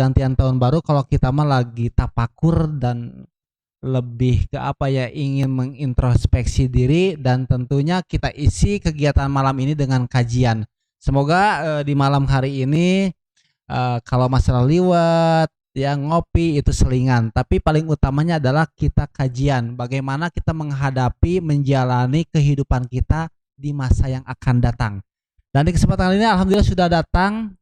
Gantian tahun baru kalau kita mah lagi tapakur dan lebih ke apa ya, ingin mengintrospeksi diri, dan tentunya kita isi kegiatan malam ini dengan kajian. Semoga di malam hari ini kalau masalah liwat ya ngopi itu selingan, tapi paling utamanya adalah kita kajian bagaimana kita menghadapi menjalani kehidupan kita di masa yang akan datang. Dan di kesempatan ini alhamdulillah sudah datang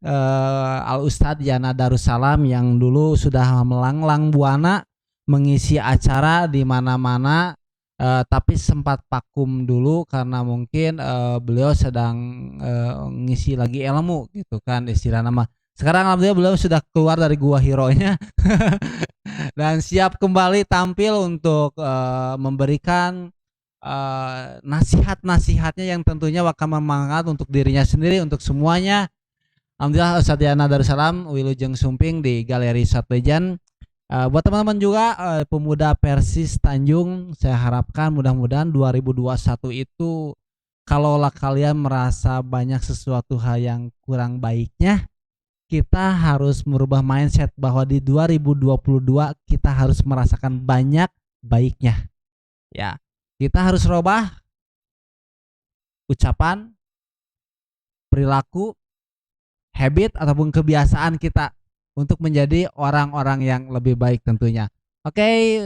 Al Ustadz Yana Darussalam yang dulu sudah melanglang buana mengisi acara di mana-mana, tapi sempat vakum dulu karena mungkin beliau sedang ngisi lagi ilmu gitu kan istilah nama. Sekarang alhamdulillah beliau sudah keluar dari gua hironya dan siap kembali tampil untuk memberikan nasihat-nasihatnya yang tentunya akan memangat untuk dirinya sendiri, untuk semuanya. Alhamdulillah Ustadz Yana Darussalam Wilujeng Sumping di Galeri Satwejan. Buat teman-teman juga pemuda Persis Tanjung, saya harapkan mudah-mudahan 2021 itu kalaulah kalian merasa banyak sesuatu hal yang kurang baiknya, kita harus merubah mindset bahwa di 2022 kita harus merasakan banyak baiknya. Ya, kita harus rubah ucapan, perilaku, habit ataupun kebiasaan kita untuk menjadi orang-orang yang lebih baik tentunya. Oke,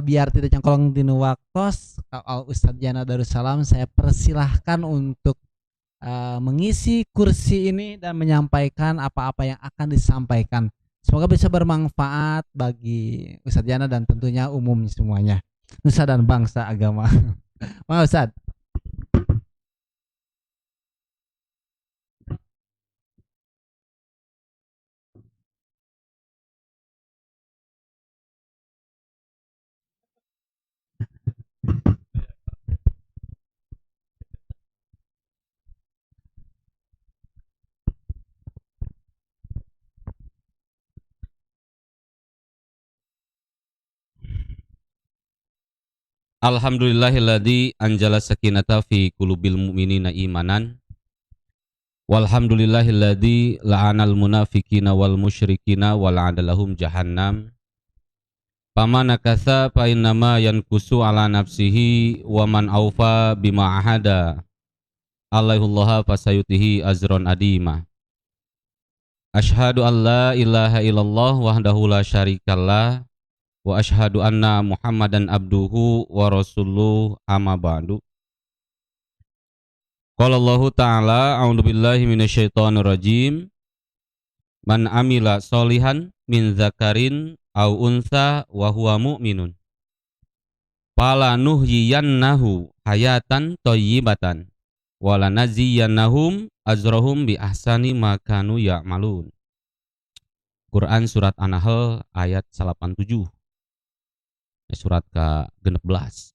biar tidak cangkolong dinu waktos, Ustadz Yana Darussalam saya persilahkan untuk mengisi kursi ini dan menyampaikan apa-apa yang akan disampaikan. Semoga bisa bermanfaat bagi Ustadz Yana dan tentunya umum semuanya. Nusa dan bangsa agama. Mau Ustadz? Alhamdulillahilladzi anjala sakinata fi qulubil mu'minina imanan. Walhamdulillahilladzi la'anal munafiqina wal musyrikina wa la'adalahum jahannam. Paman nakatha fa innama yankusu ala nafsihi wa man aufa bima ahada. Allahullaha fasayutihi azron adima. Ashhadu an la ilaha illallah wahdahu la syarikalah wa ashhadu anna Muhammadan abduhu wa rasuluh amma ba'du. Qala Allahu ta'ala a'udzu billahi minasyaitonir rajim. Man amila sholihan min dzakarin aw untha wa huwa mu'minun fala nuhyiyannahu hayatan thayyibatan wa lanaziyannahum ajrahum bi ahsani ma kanu ya'malun. Quran surat An-Nahl ayat 87. Surat ke-16.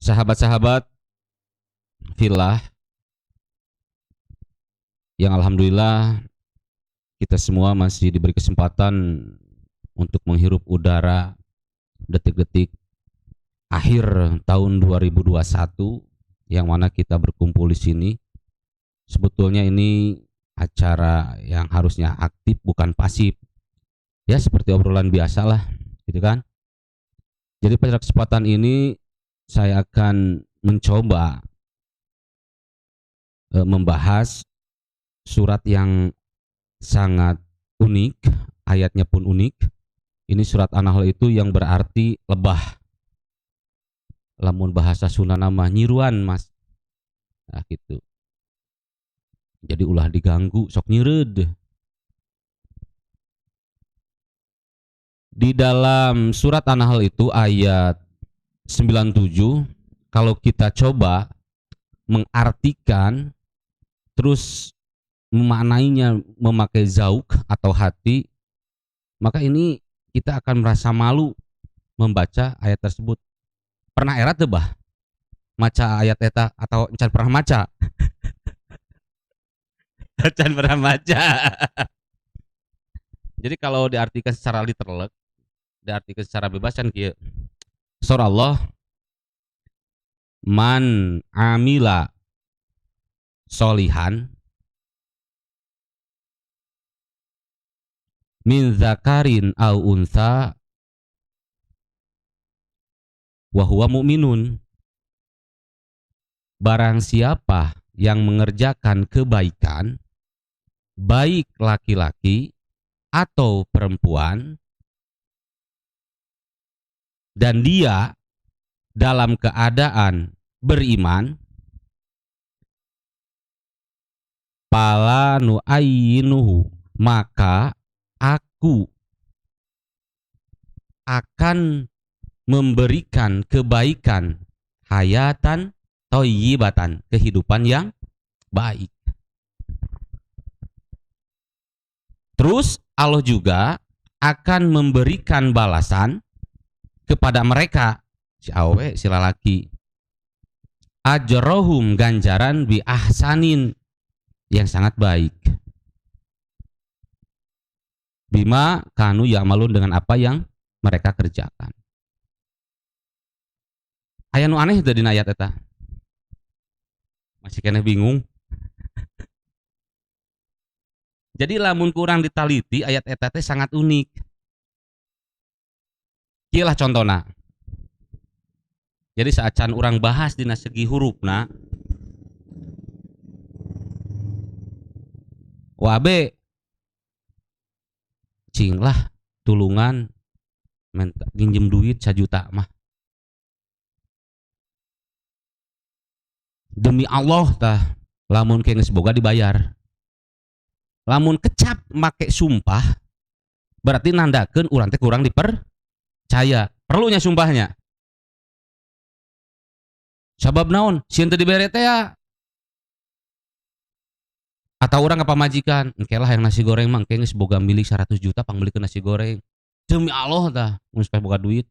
Sahabat-sahabat fillah yang alhamdulillah kita semua masih diberi kesempatan untuk menghirup udara detik-detik akhir tahun 2021 yang mana kita berkumpul di sini. Sebetulnya ini acara yang harusnya aktif bukan pasif. Ya seperti obrolan biasa lah gitu kan. Jadi pada kesempatan ini saya akan mencoba membahas surat yang sangat unik, ayatnya pun unik. Ini surat An-Nahl itu yang berarti lebah. Lamun bahasa Sunda nama nyiruan mas. Nah gitu. Jadi ulah diganggu sok nyireud. Di dalam surat An-Nahl itu ayat 97, kalau kita coba mengartikan terus memaknainya memakai zauk atau hati, maka ini kita akan merasa malu membaca ayat tersebut. Pernah era teu bah maca ayat eta atau encan pernah maca? Encan pernah maca. Jadi kalau diartikan secara literal, diartikan secara bebas kan kieu. surah Allah, man amila solihan min zakarin au unsa wa huwa mu'minun. Barang siapa yang mengerjakan kebaikan, baik laki-laki atau perempuan, dan dia dalam keadaan beriman, pala nu'ayyinuhu, maka aku akan memberikan kebaikan, hayatan thayyibatan, kehidupan yang baik. Terus Allah juga akan memberikan balasan kepada mereka, si awe, si lalaki, ajrohum, ganjaran, bi ahsanin, yang sangat baik, bima kanu ya'malun, dengan apa yang mereka kerjakan. Aya nu aneh teh dina ayat eta. Masih kena bingung. Jadi lamun kurang ditaliti ayat eta teh sangat unik. Kieu lah contona. Jadi saacan urang bahas dina segi hurufna, wabe cing lah tulungan nginjem duit 1 juta mah. Demi Allah tah, lamun geus boga dibayar. Lamun kecap make sumpah, berarti nandakeun urang teh kurang dipercaya. Perlunya sumpahnya. Sabab naon? Sieun teu dibere teh ya. Atau orang apa majikan, engke lah yang nasi goreng mah engke geus boga milik 100 juta pang beli ke nasi goreng. Demi Allah tah, mun supaya boga duit.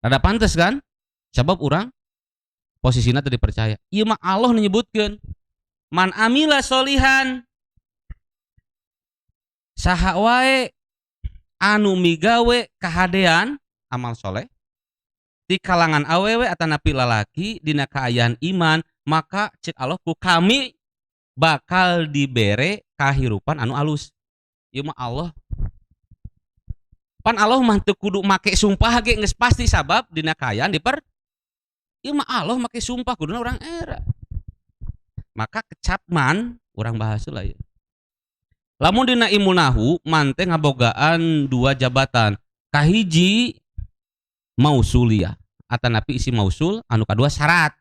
Rada pantes kan? Sabab urang posisinya teu dipercaya. Ieu mah Allah menyebutkeun, man amila solihan, saha wae anu migawe kahadean amal soleh di kalangan awewe atanapi lalaki dina kaayaan iman, maka cek Allah ku kami bakal dibere kahirupan anu alus. Ieu mah Allah. Pan Allah mah teu kudu make sumpah ge geus pasti, sabab dina kaayaan ieu mah Allah make sumpah kuduna urang era. Maka kecap man urang bahas heula ieu. Lamun dina ilmu nahu man teh ngabogaan 2 jabatan. Kahiji mausuliyah, atanapi isi mausul, anu kadua syarat.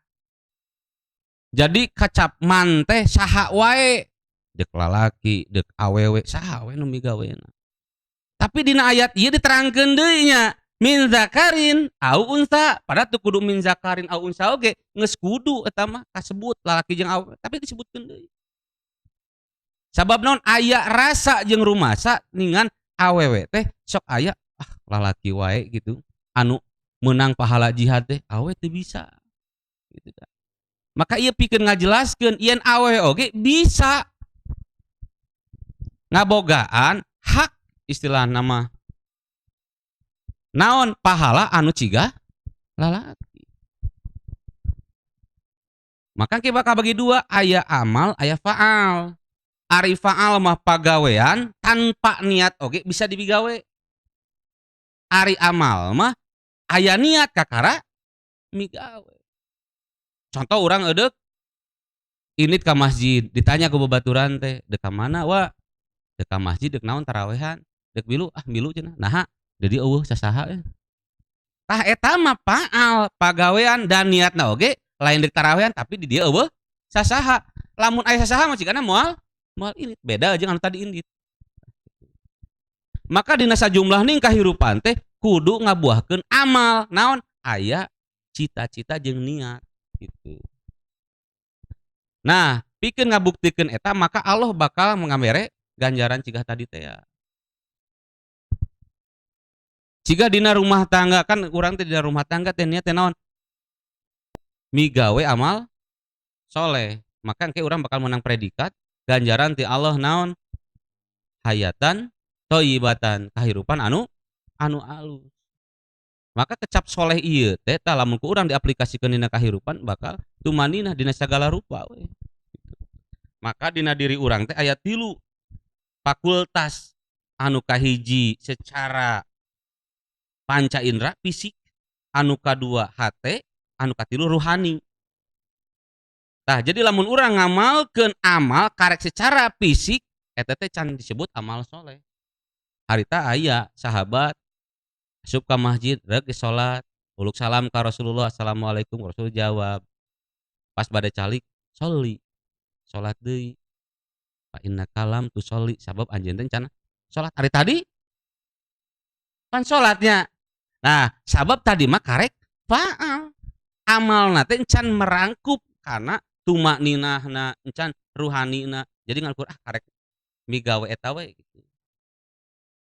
Jadi kecap man teh saha wae, dek lalaki, dek awewe, saha wae nu migawena. Tapi dina ayat ieu diterangkeun deui nya, min zakarin au unsa, padahal teu kudu min zakarin au unsa oge, geus kudu eta mah kasebut lalaki jeung awewe, tapi disebutkeun deui. Sabab naon? Aya rasa jeung rumasa ningan awewe teh sok aya lalaki wae gitu anu menang pahala jihad teh, awewe teu bisa gitu kan. Maka ieu pikeun ngajelaskeun yen awewe oge bisa ngabogaan hak, istilah nama naon, pahala anu cigah lalaki. Maka kita bakal bagi 2, aya amal, aya faal. Ari faal mah pagawean tanpa niat oge bisa dibigawe. Ari amal mah aya niat kakara migawe. Contoh orang eudeuh init ka masjid, ditanya ku babaturan teh, "Dek ka mana, wa?" "Dek ka masjid, dek naon tarawehan." "Dek milu." "Ah, milu cenah." "Naha?" "Dedi eueuh sasaha." Tah eta mah faal, pagawean dan niatna oge lain dek tarawehan tapi di dieu eueuh sasaha. Lamun aya sasaha mah cigana moal init, beda jeung anu tadi indit. Maka dina sajumlah ning kahirupan teh kudu ngabuahkeun amal, naon? Aya cita-cita jeung niat gitu. Nah, pikeun ngabuktikeun eta maka Allah bakal mangabere ganjaran cigah tadi teh ya. Ciga dina rumah tangga, kan urang teh dina rumah tangga teh niat teh naon? Migawe amal soleh. Maka engke urang bakal menang predikat ganjaran ti Allah naon? Hayatan thayyibatan, kahirupan anu alus. Maka kecap soleh ieu teh tah lamun ku urang diaplikasikeun dina kahirupan bakal tumaninah dina sagala rupa we. Maka dina diri urang teh aya 3 fakultas, anu kahiji secara panca indera fisik, anu kadua hate, anu katilu ruhani. Tah jadi lamun urang ngamalkeun amal karek secara fisik eta teh can disebut amal soleh. Harita aya sahabat asup ka masjid rek geus salat, uluk salam ka Rasulullah, assalamualaikum, Rasul jawab. Pas bade calik, sholli, salat deui. Fa innaka lam tusolli, sabab anjeun teh can salat. Ari tadi pan salatnya. Nah, sabab tadi mah karek faal. Amalna teh can merangkup kana tumakninahna, encan ruhanina. Jadi ngalkur karek migawe eta we gitu.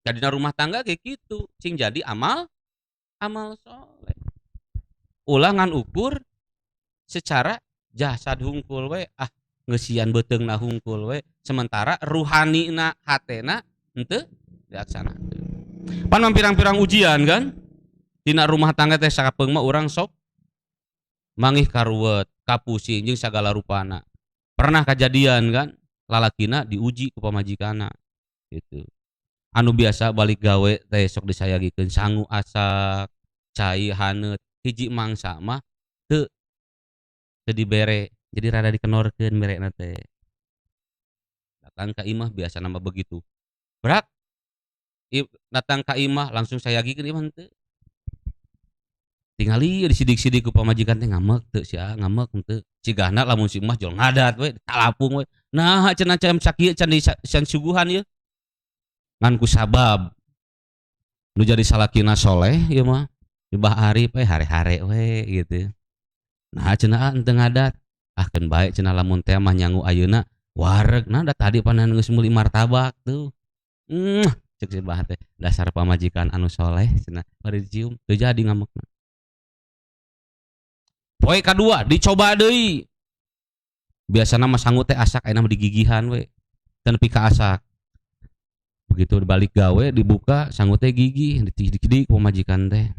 Jadina rumah tangga kayak gitu, cing jadi amal soleh. Ulah ngan ukur secara jasad hungkul we, ngeusian beuteungna hungkul we, sementara ruhanina hatena henteu dilaksanakeun. Pan pirang-pirang ujian kan, dina rumah tangga teh sakapeung mah urang sok mangih karuwet, kapusing jeung sagala rupana. Pernah kejadian kan, lalakina diuji ku pamajikanna gitu. Anu biasa balik gawe teh sok disayagikeun sangu asak, cai haneut, hiji mangsa mah teu dibere, jadi rada dikenorkeun berekna teh. Datang ka imah biasa nama begitu. Brak, datang ka imah langsung sayagikeun imah henteu. Tingali disidik-sidik ku pamajikan teh ngamek teu sia, ngamek henteu. Cigahna lamun si imah jol ngadat we, talapung we. Nah cenah can sakieu can can suguhan ieu. Ngan ku sabab nu jadi salakina soleh ieu mah Mbah Arif hare-hare we gitu. Nah cenah henteu ngadat. Keun bae cenah lamun teh mah nyangu ayeuna wareg. Nah da tadi panan geus meuli martabak tuh. Cek si Mbah teh dasar pamajikan anu soleh cenah bari dicium teu jadi ngamekna. Poe kadua dicoba deui. Biasana mah sangu teh asak ayeuna mah digigihan we. Teu nepi ka asak. Begitu balik gawe dibuka sangu teh gigih didik pemajikan teh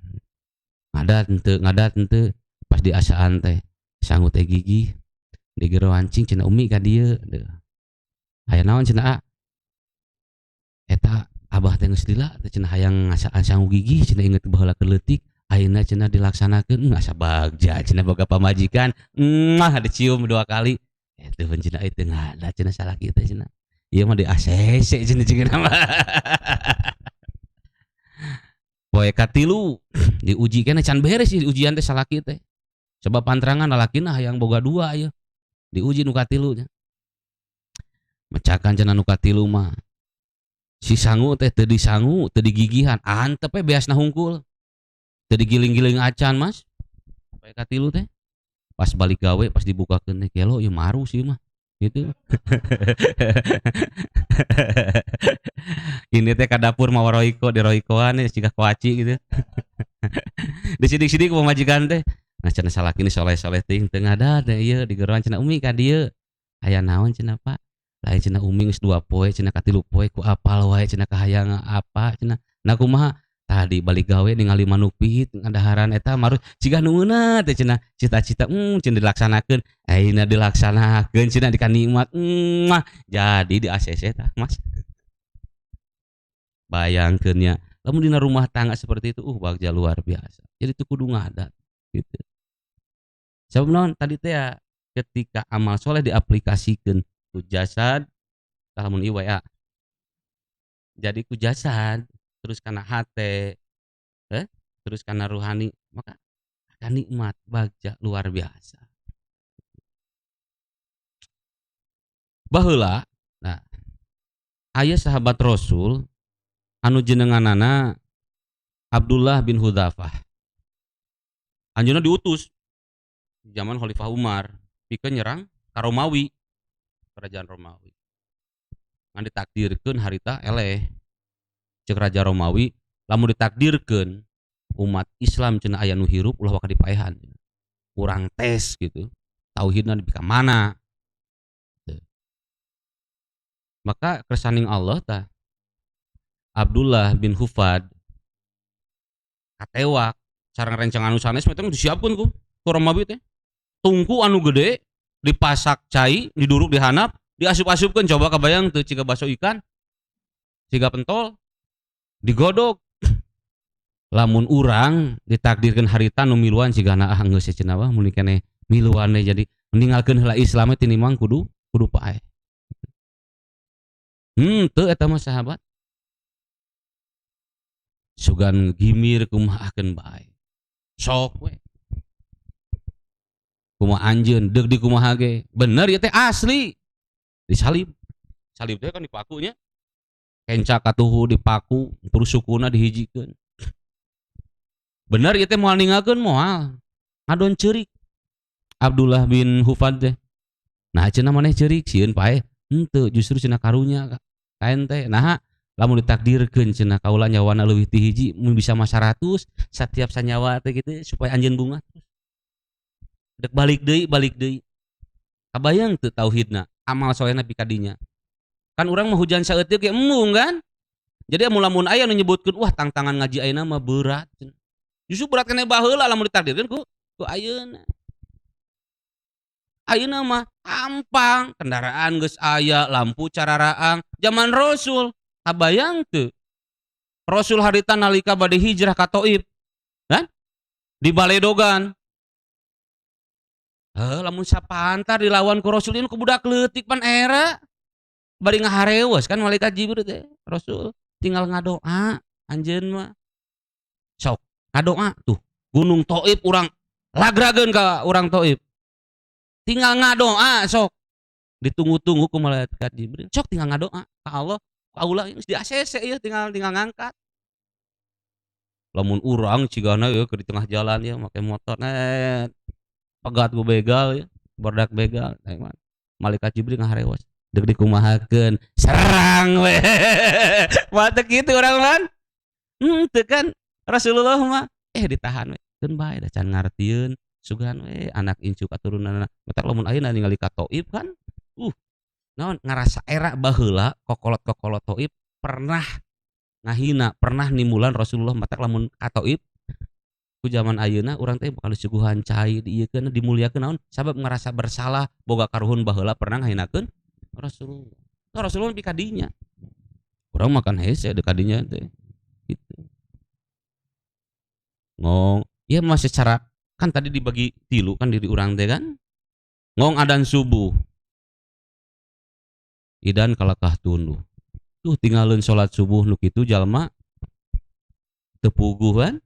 ngadat henteu pas diasaan teh sangu teh gigih digero hancing cenah umi ka dieu aya naon cenah eta abah teh geus lila teh cenah hayang ngasaan sangu gigih cenah inget baheula keur leutik ayeuna cenah dilaksanakeun asa bagja cenah boga pamajikan dicium 2 kali teu cenah teu ngadat cenah salaki teh cenah ieu mah di ACC cenah cingna mah. Poe katilu diuji keneh can beres sih ujian teh salaki teh. Coba panterangan lalakina hayang boga 2 ieu. Diuji nu katilu nya. Mecakan cenah nu katilu mah. Si sangu teh teu disangu, teu digigihan, antep we beasna hungkul. Teu digiling-giling acan, Mas. Poe katilu teh. Pas balik gawe pas dibukakeun teh kelo ieu maru sih mah. Gitu. Ini teh ka dapur mau roiko di roikoan siga kuaci gitu. Disidik-sidik pemajikan teh. Nah cenah salaki ni soleh-soleh teuing teu ngadat teh ieu digeroan cenah umi ka dieu. Aya naon cenah Pak? Lain cenah umi geus 2 poe cenah ka 3 poe ku apal wae cenah kahayang apa cenah. Nah kumaha? Tadi balik gawe ningali manuk pihit ngadaharan eta marus cigah nu ngeunah teh cenah cita-cita cenah dilaksanakeun ayeuna dilaksanakeun cenah dikanikmat jadi di ACC tah Mas. Bayangkeun nya lamun dina rumah tangga seperti itu bagja luar biasa. Jadi teu kudu ngadat gitu. Sabab naon tadi teh ya ketika amal soleh diaplikasikeun ku jasad lamun ieu ya. Jadi ku jasad terus kana hate terus kana ruhani maka akan nikmat bagja luar biasa. Baheula nah aya sahabat Rasul anu jenenganana Abdullah bin Hudzafah. Anjeunna diutus zaman Khalifah Umar pikeun nyerang ka Romawi, kerajaan Romawi. Ngan ditakdirkeun harita eleh. Cek Raja Romawi lamun ditakdirkeun umat Islam cenah aya nu hirup ulah waka dipaehan. Urang tes gitu. Tauhidna nepi ka mana. Maka kersaning Allah tah Abdullah bin Hufad katewak sareng rencang anu sanes mah disiapkeun ku urang mabit teh. Tungku anu gede dipasak cai, diduruk dihanap, diasup-asupkeun coba kabayang teu ciga baso ikan, ciga pentol, digodog. Lamun urang ditakdirkeun harita nu miluan cigana geus cenah wah mun keneh miluan jadi meninggalkeun heula Islam teh tinimang kudu pae. Teu eta mah sahabat. Sugan gimir kumahkeun bae. Sok we. Kumaha anjeun deug di kumaha ge. Bener ieu teh asli. Disalib. Salib teh kan dipakunya. Kenca katuhu dipaku, terus sukuna dihijikeun. Bener ieu teh moal ninggalkeun moal. Ngadon ceurik. Abdullah bin Hufad teh. Nah cenah maneh ceurik sieun pae. Henteu justru cenah karunya kaen teh. Nah lamun ditakdirkeun cenah kaula nyawana leuwih ti hiji mun bisa mah 100 setiap sanyawa teh kitu supaya anjeun bunga. Dek balik deui. Kabayang teu tauhidna, amal solehna pikadinya. Kan urang mah hujan saeutik ge embung kan? Jadi lamun aya nu nyebutkeun wah tantangan ngaji ayeuna mah berat. Justru berat keneh baheula lamun ditakdirkeun ku ayeuna. Ayeuna mah gampang, kendaraan geus aya, lampu cararaang, zaman Rasul. Kabayang teu? Rasul harita nalika bade hijrah ka Thaif, kan? Di Baledogan. Lamun sapantar dilawan ku Rasul ieu ku budak leutik pan era. Bari ngaharewas kan malaikat Jibril teh. Rasul tinggal ngadoa anjeun mah. Sok ngadoa tuh. Gunung Thaif urang lagrageun ka urang Thaif. Tinggal ngadoa sok. Ditunggu-tunggu ku malaikat Jibril. Sok tinggal ngadoa ka Allah. Kaula geus di ACC ieu tinggal ngangkat. Lamun urang cigana ieu ke di tengah jalan ya make motor net. Pegat ku begal ya, barudak begal. Malaikat Jibril ngaharewas. Deuk dikumahakeun, serang we. Mata kitu urang man. Teu kan Rasulullah mah ditahan we. Keun bae da can ngartieun sugan we anak incu katurunanna. Matak lamun ayeuna ningali ka Thaif kan. Naon ngarasa era baheula kokolot-kokolot Thaif pernah ngahina, pernah nimulan Rasulullah matak lamun ka Thaif ku zaman ayeuna urang teh bakal suguhan cai dieukeun dimuliakeun naon sabab ngarasa bersalah boga karuhun baheula pernah ngahinakeun Rasulullah. Rasulullah pikadinya. Urang makan hese deuk kadinya teh. Gitu. Ngong, ieu mah secara kan tadi dibagi 3 kan diri urang teh kan. Ngong adzan subuh. Idan kalakah tunduh. Tuh tinggalin sholat subuh nu kitu jalma teu puguh kan.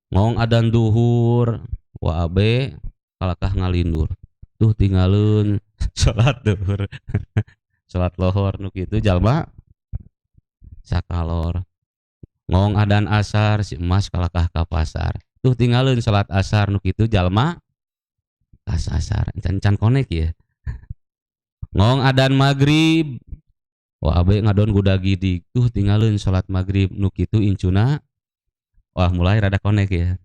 Ngong adzan duhur wa abe kalakah ngalindur. Tuh tinggalin sholat duhur. Sholat lohor nu kitu jalma sakalor. Ngong adzan asar si emas kalakah ka pasar. Tuh tinggalin sholat asar nu kitu jalma kasasar. Can konek ya. Ngong adzan maghrib wah abe ngadon guda gidig tuh tinggalin sholat maghrib nu kitu incuna wah mulai rada konek ya.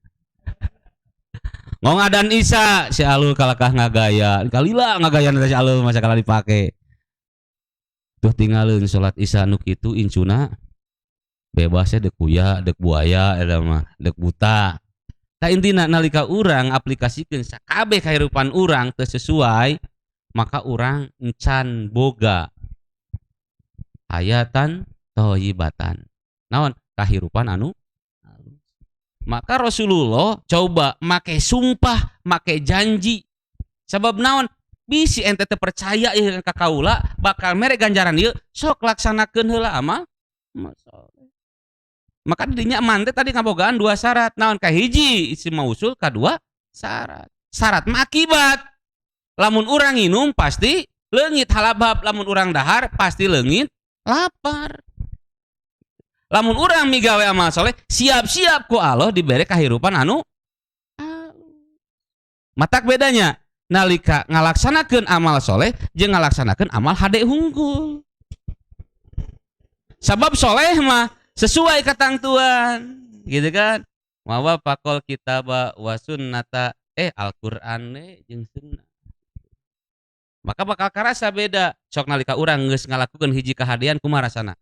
Ngong adzan isya si alul kalakah ngagaya kalila ngagaya si alul masa kala dipake tuh tinggalin sholat isya nu kitu incuna bebasnya dek kuya dek buaya eta mah dek buta. Ta intina nalika urang aplikasikeun sakabeh kahirupan urang teu sesuai maka urang encan boga hayatan thayyibatan. Naon? Kahirupan anu maka Rasulullah coba make sumpah, make janji. Sebab naon? Bisi ente teu percaya ieu ka kaula bakal mere ganjaran ieu, sok laksanakeun heula amal saleh. Maka dinya aman teh tadi ngabogaan 2 syarat. Naon? Kahiji isim mausul, kadua syarat. Syarat mah akibat. Lamun urang nginum pasti leungit halabab, lamun urang dahar pasti leungit lapar. Lamun urang migawe amal soleh siap-siap ku Allah dibere kahirupan anu matak bedanya nalika ngalaksanakeun amal soleh jeung ngalaksanakeun amal hade hungkul. Sabab soleh mah sesuai katangtuan gitu kan. Wa faqol kitaba wa sunnata Al-Qur'an jeung sunnah. Maka bakal karasa beda. Sok nalika urang geus ngalakukeun hiji kahadian kumaha rasana?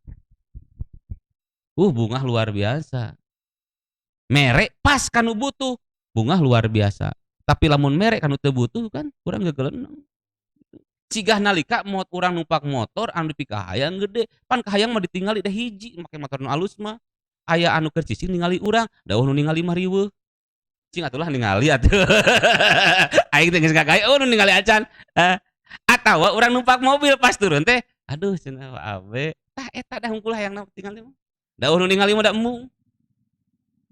Bunga luar biasa. merek pas kanu butuh bunga luar biasa, tapi lamun merek kanu teu butuh kan urang gegeleneng. Cigah nalika urang numpak motor anu dipikahayang gede, pan kahayang mah ditinggali da hiji make motor nu alus mah. Aya anu keur cicing ningali urang, da nu ningali mah riweuh. Cing atuh lah ningali atuh. Aing teh geus gagaya, nu ningali acan. Atawa urang numpak mobil pas turun teh, aduh cenah abe, tah eta dah hungkul hayangna tingali mah. Da nu ningali mah da embung.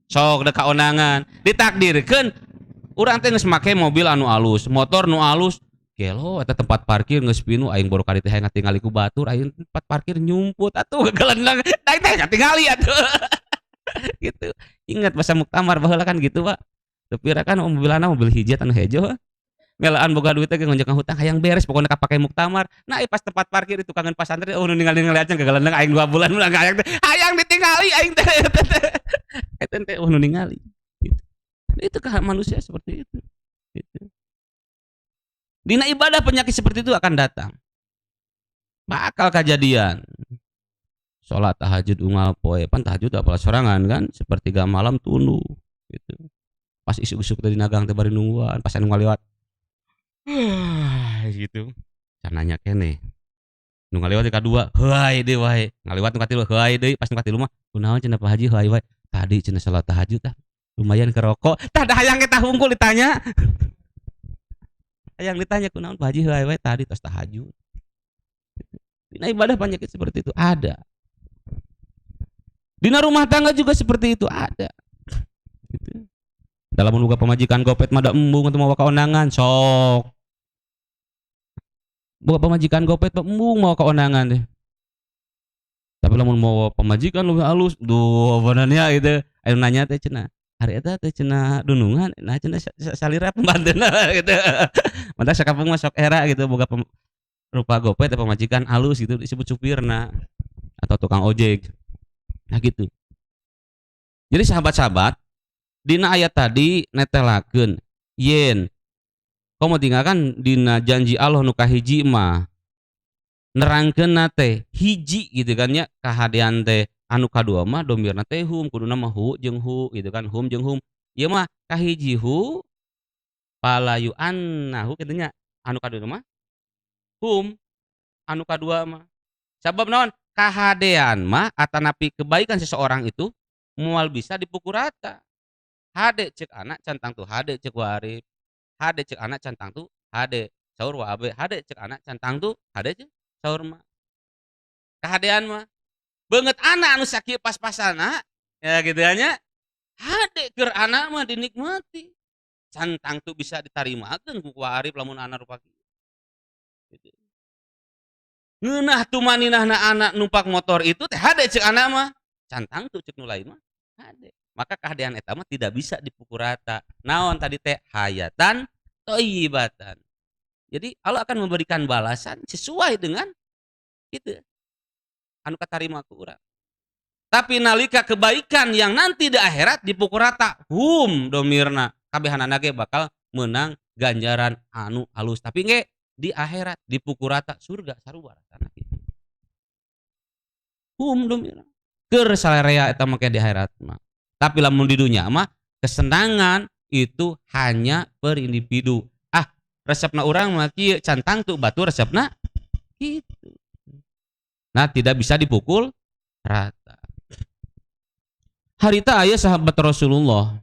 Sok da kaonangan, ditakdirkeun urang teh geus make mobil anu alus, motor nu alus. Gelo eta tempat parkir geus pinu aing baru kali teh hayang tingali ku batur, aing tempat parkir nyumput atuh gegelenang. Da teh tingali atuh. Gitu. Ingat masa muktamar baheula kan gitu, Pak. Tepira kan mobilana mobil hiji anu hejo. Melaan boga duit teh ngonjekna hutang hayang beres pokona kapake muktamar. Nah, pas tempat parkir di tukangan pasantren nu ningali-ningali acan gegelenang aing 2 bulan ulah hayang teh hayang ditingali aing teh. Eta teh nu ningali. Gitu. Itu manusia seperti itu. Gitu. Dina ibadah penyakit seperti itu akan datang. Bakal kejadian. Salat tahajud unggal poe, pan tahajud apalah sorangan kan, sepertiga malam tunu gitu. Pas isuk-isuk teh dinagang teh bari nungguan, pas anu ngaliwat. Gitu. Can nanya keneh. Nu ngaliwat ka 2, heuai deui wae. Ngaliwat nu ka 3, heuai deui, pas nu ka 3 mah, kunaon cenah Pak Haji heuai wae. Tadi cenah salat tahajud tah. Lumayan kerokok. Tah da hayang eta hungkul ditanya. Yang ditanya kunaon Pak Haji heuai wae tadi tos tahajud. Dina ibadah penyakit seperti itu ada. Dina rumah tangga juga seperti itu ada. Gitu. Dalam boga pamajikan gopet mah da embung atuh mawa kaonangan sok. Boga pamajikan gopet mah embung mawa kaonangan teh. Tapi lamun mawa pamajikan leuwih alus, duh benernya gitu. Anu nanya teh cenah, hari eta teh cenah dunungan, nah cenah salira pembanteuna gitu. Mantap sakapung mah sok era gitu boga rupa gopet atau pamajikan alus gitu disebut supirna atau tukang ojek. Nah gitu. Jadi sahabat-sahabat, dina ayat tadi netelakeun yen komo tinggalkan dina janji Allah nu kahiji mah nerangkeunna teh hiji gitu kan nya kahadean teh anu kadua mah domirna teh hum kuduna mah hu jeung hu gitu kan hum jeung hum. Ieu mah kahiji hu palayu annahu kitu nya anu kadua mah hum anu kadua mah sabab naon kahadean mah atanapi kebaikan seseorang itu moal bisa dipukul rata. Hade cek anak cantang tuh hade cek warib. Hade cek anak cantang tuh hade saur wa abe. Hade cek anak cantang tuh hade cek saur mah. Kahadean mah beungeut anak anu sakieu pas-pasana ya gitu nya. Hade keur anak mah dinikmati. Cantang tuh bisa ditarimakeun ku warib lamun anak rupa kieu. Gitu. Ngeunah tumaninahna anak numpak motor itu teh hade cek anak mah. Cantang tuh cek nu lain mah hade. Maka kahadean eta mah tidak bisa dipukul rata. Naon tadi teh hayatan thayyibatan. Jadi Allah akan memberikan balasan sesuai dengan itu anu katarima ku urang. Tapi nalika kebaikan yang nanti di akhirat dipukul rata, domirna kabehanana ge bakal menang ganjaran anu alus. Tapi ge di akhirat dipukul rata surga sarua rasana kitu. Domirna keur salarea eta make di akhirat mah. Tapi lamun di dunia mah kesenangan itu hanya per individu. Resepna urang mah kieu cantang tuh batu resepna gitu. Nah, tidak bisa dipukul rata. Harita aya sahabat Rasulullah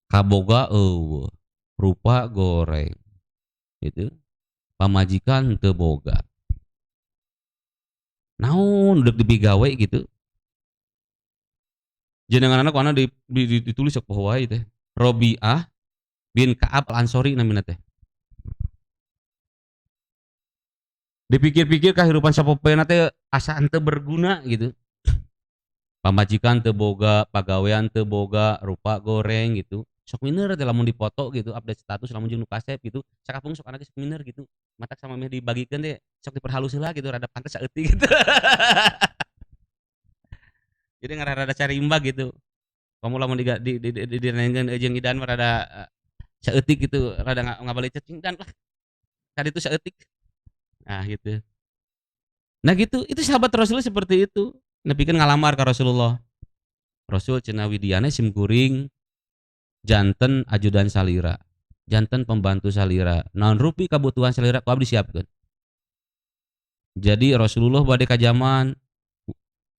kaboga eueuh rupa goreng gitu. Pamajikan teu boga. Naon deuk dibigawe gitu. Jenengan anak mana ditulis sok poho wae teh. Robiah bin Ka'ab al-Ansori namina teh. Dipikir-pikir kahirupan sapopena teh asa henteu berguna gitu. Pamajikan teu boga, pagawean teu boga, rupa goreng gitu. Sok minder teh lamun dipoto gitu, update status lamun jeung nu kasep gitu. Sakapung sok anake sok minder gitu. Matak sama meh dibagikeun teh sok diperhalus heula gitu, rada pantes saeutik gitu. Jadi rada carimba gitu. Kamu lamun dinengkeun jeung idan mah rada saeutik gitu, rada ngabalecet dan lah. Tadi itu saeutik. Nah, gitu. Nah, gitu. Itu sahabat Rasulullah seperti itu. Nepikeun ngalamar ka Rasulullah. Rasul cenah widiana simkuring janten ajudan salira, janten pembantu salira, naon rupi kebutuhan salira ku abdi siapkeun. Jadi Rasulullah bade ka zaman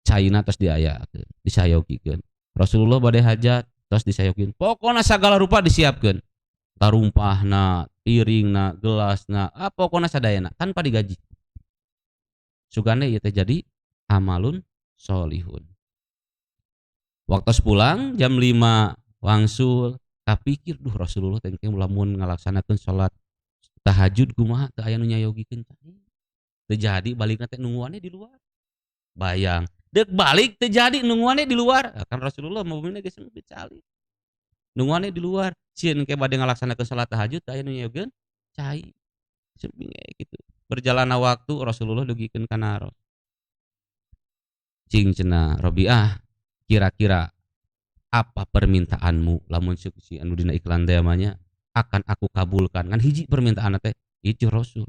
caina tos diayakeun, disayogikeun. Rasulullah bade hajat tos disayogikeun. Pokona sagala rupa disiapkeun. Tarumpahna, piringna, gelasna, pokona sadayana tanpa digaji. Sugane ieu teh jadi amalun sholihun. Waktu pulang jam 5 wangsul kapikir duh Rasulullah teh lamun ngalaksanakeun salat tahajud kumaha teu aya nu nyayogikeun. Teu jadi balikna teh nungguannya di luar. Bayang, deuk balik teu jadi nungguannya di luar. Kan Rasulullah mobilna geus nepi cali. Nungguannya di luar. Sieun ke bade ngalaksanakeun salat tahajud teu aya nu nyayogikeun cai. Sepinge kitu. Berjalanna waktu Rasulullah dugikeun kana aros. Cing cenah Rabi'ah, kira-kira apa permintaanmu lamun si anu dina iklan teh manya akan aku kabulkan. Kan hiji permintaan teh itu Rasul.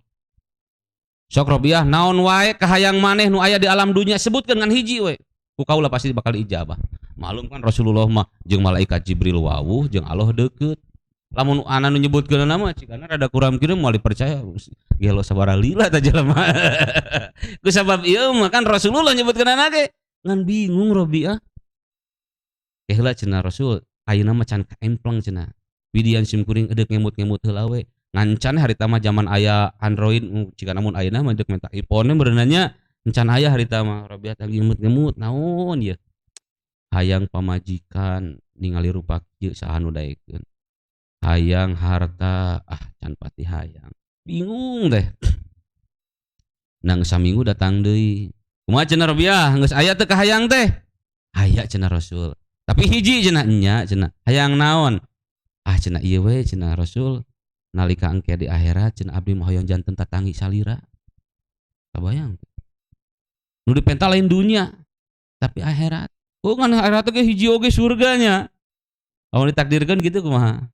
Sok Rabi'ah naon wae kahayang maneh nu aya di alam dunia sebutkeun ngan hiji we. Ku kaula pasti bakal ijabah. Malum kan Rasulullah mah jeung malaikat Jibril wawuh jeung Allah deukeut. Lamun ana nu nyebutkeun nama cigana rada kurang kieu moal dipercaya. Gelo sabaraha lila tah jelema. Ku sabab ieu mah kan Rasulullah nyebutkeun ge ngan bingung Rabi'ah. Heula cenah Rasul, ayeuna mah can kaempleng cenah. Widian simkuring edeuk ngemut-ngemut heula we. Ngancan harita mah zaman aya Android jika namun ayeuna mah deuk minta iPhone beunanya encan aya harita mah Rabi'ah teh ngemut-ngemut naon ieu. Hayang pamajikan ningali rupa kieu saha nu daekeun. Hayang harta can pati hayang. Bingung teh. Nang saminggu datang deui. Kumaha cenah Rabi'ah geus aya teu kahayang teh? Aya cenah Rasul. Tapi hiji cenah nya cenah. Hayang naon? Cenah ieu we cenah Rasul. Nalika engke di akhirat cenah abdi mah hoyong janten tatangi salira. Kabayang. Nu dipenta lain dunia, tapi akhirat. Oh kan akhirat ge hiji oge surganya. Lamun ditakdirkeun gitu kumaha?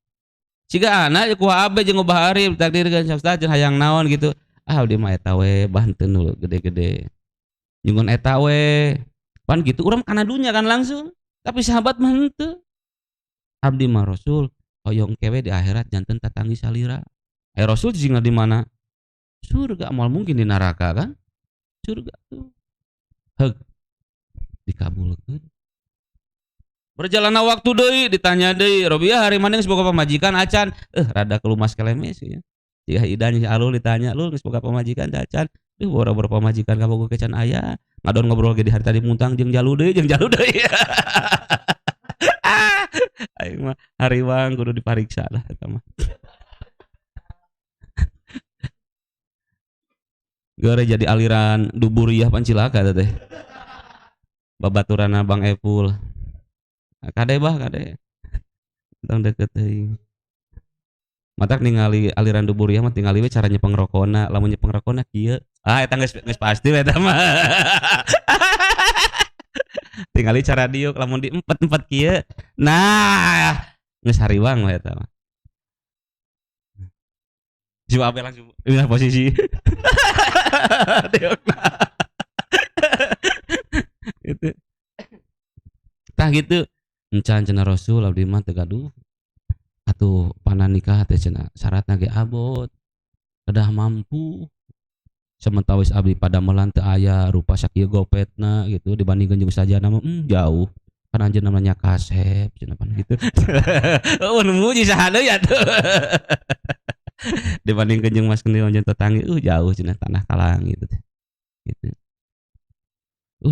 Siga anak ku abe jeung bahari ditakdirkeun sok cenah hayang naon gitu. Abdi mah eta we banteun nu gede-gede. Nyungun eta we. Pan gitu urang kana dunya kan langsung. Tapi sahabat mah henteu. Abdi mah Rasul hoyong kewe di akhirat janten tatangi salira. Rasul tinggal di mana? Surga. Mal mungkin di neraka kan? Surga tuh. Heug dikabulkeun. Berjalanna waktu deui ditanya deui, Rabi'ah hari mana geus boga pamajikan acan? Rada kelumas kelemes ya. Jika idan alul ditanya, "Lul geus boga pamajikan acan?" Boro-boro pamajikan kabogoh kecan aya. Ngadon ngobrol ge di harita di muntang jeung jalu deui. Aing mah hariwang kudu dipariksa lah eta mah. Gara jadi aliran duburiah pancilaka teh. Babaturanna Bang Epul. Kade kade. Tong deket teuing. Matak ningali aliran duburiah mah tingali we cara nyepeng rokona, lamun nyepeng rokona kieu. Eta geus pasti we eta mah. Tingali cara diuk lamun diempet-empet kieu. Nah, geus hariwang we eta mah. Coba abe langsung pindah posisi. Diukna. Gitu. Tah gitu. Encan cenah Rasul abdi mah teu gaduh. Atuh panan nikah teh cenah syaratna ge abot. Kedah mampu. Sementawis abdi padamelan teu aya rupa sakieu gopetna gitu dibandingkeun jeung sajana mah jauh. Kan anjeunna namanya kasep cenah pan gitu. Nu muji saha deui atuh. Dibandingkeun jeung Mas Kendil anjeun tetangga jauh cenah tanah kalang gitu teh. Gitu.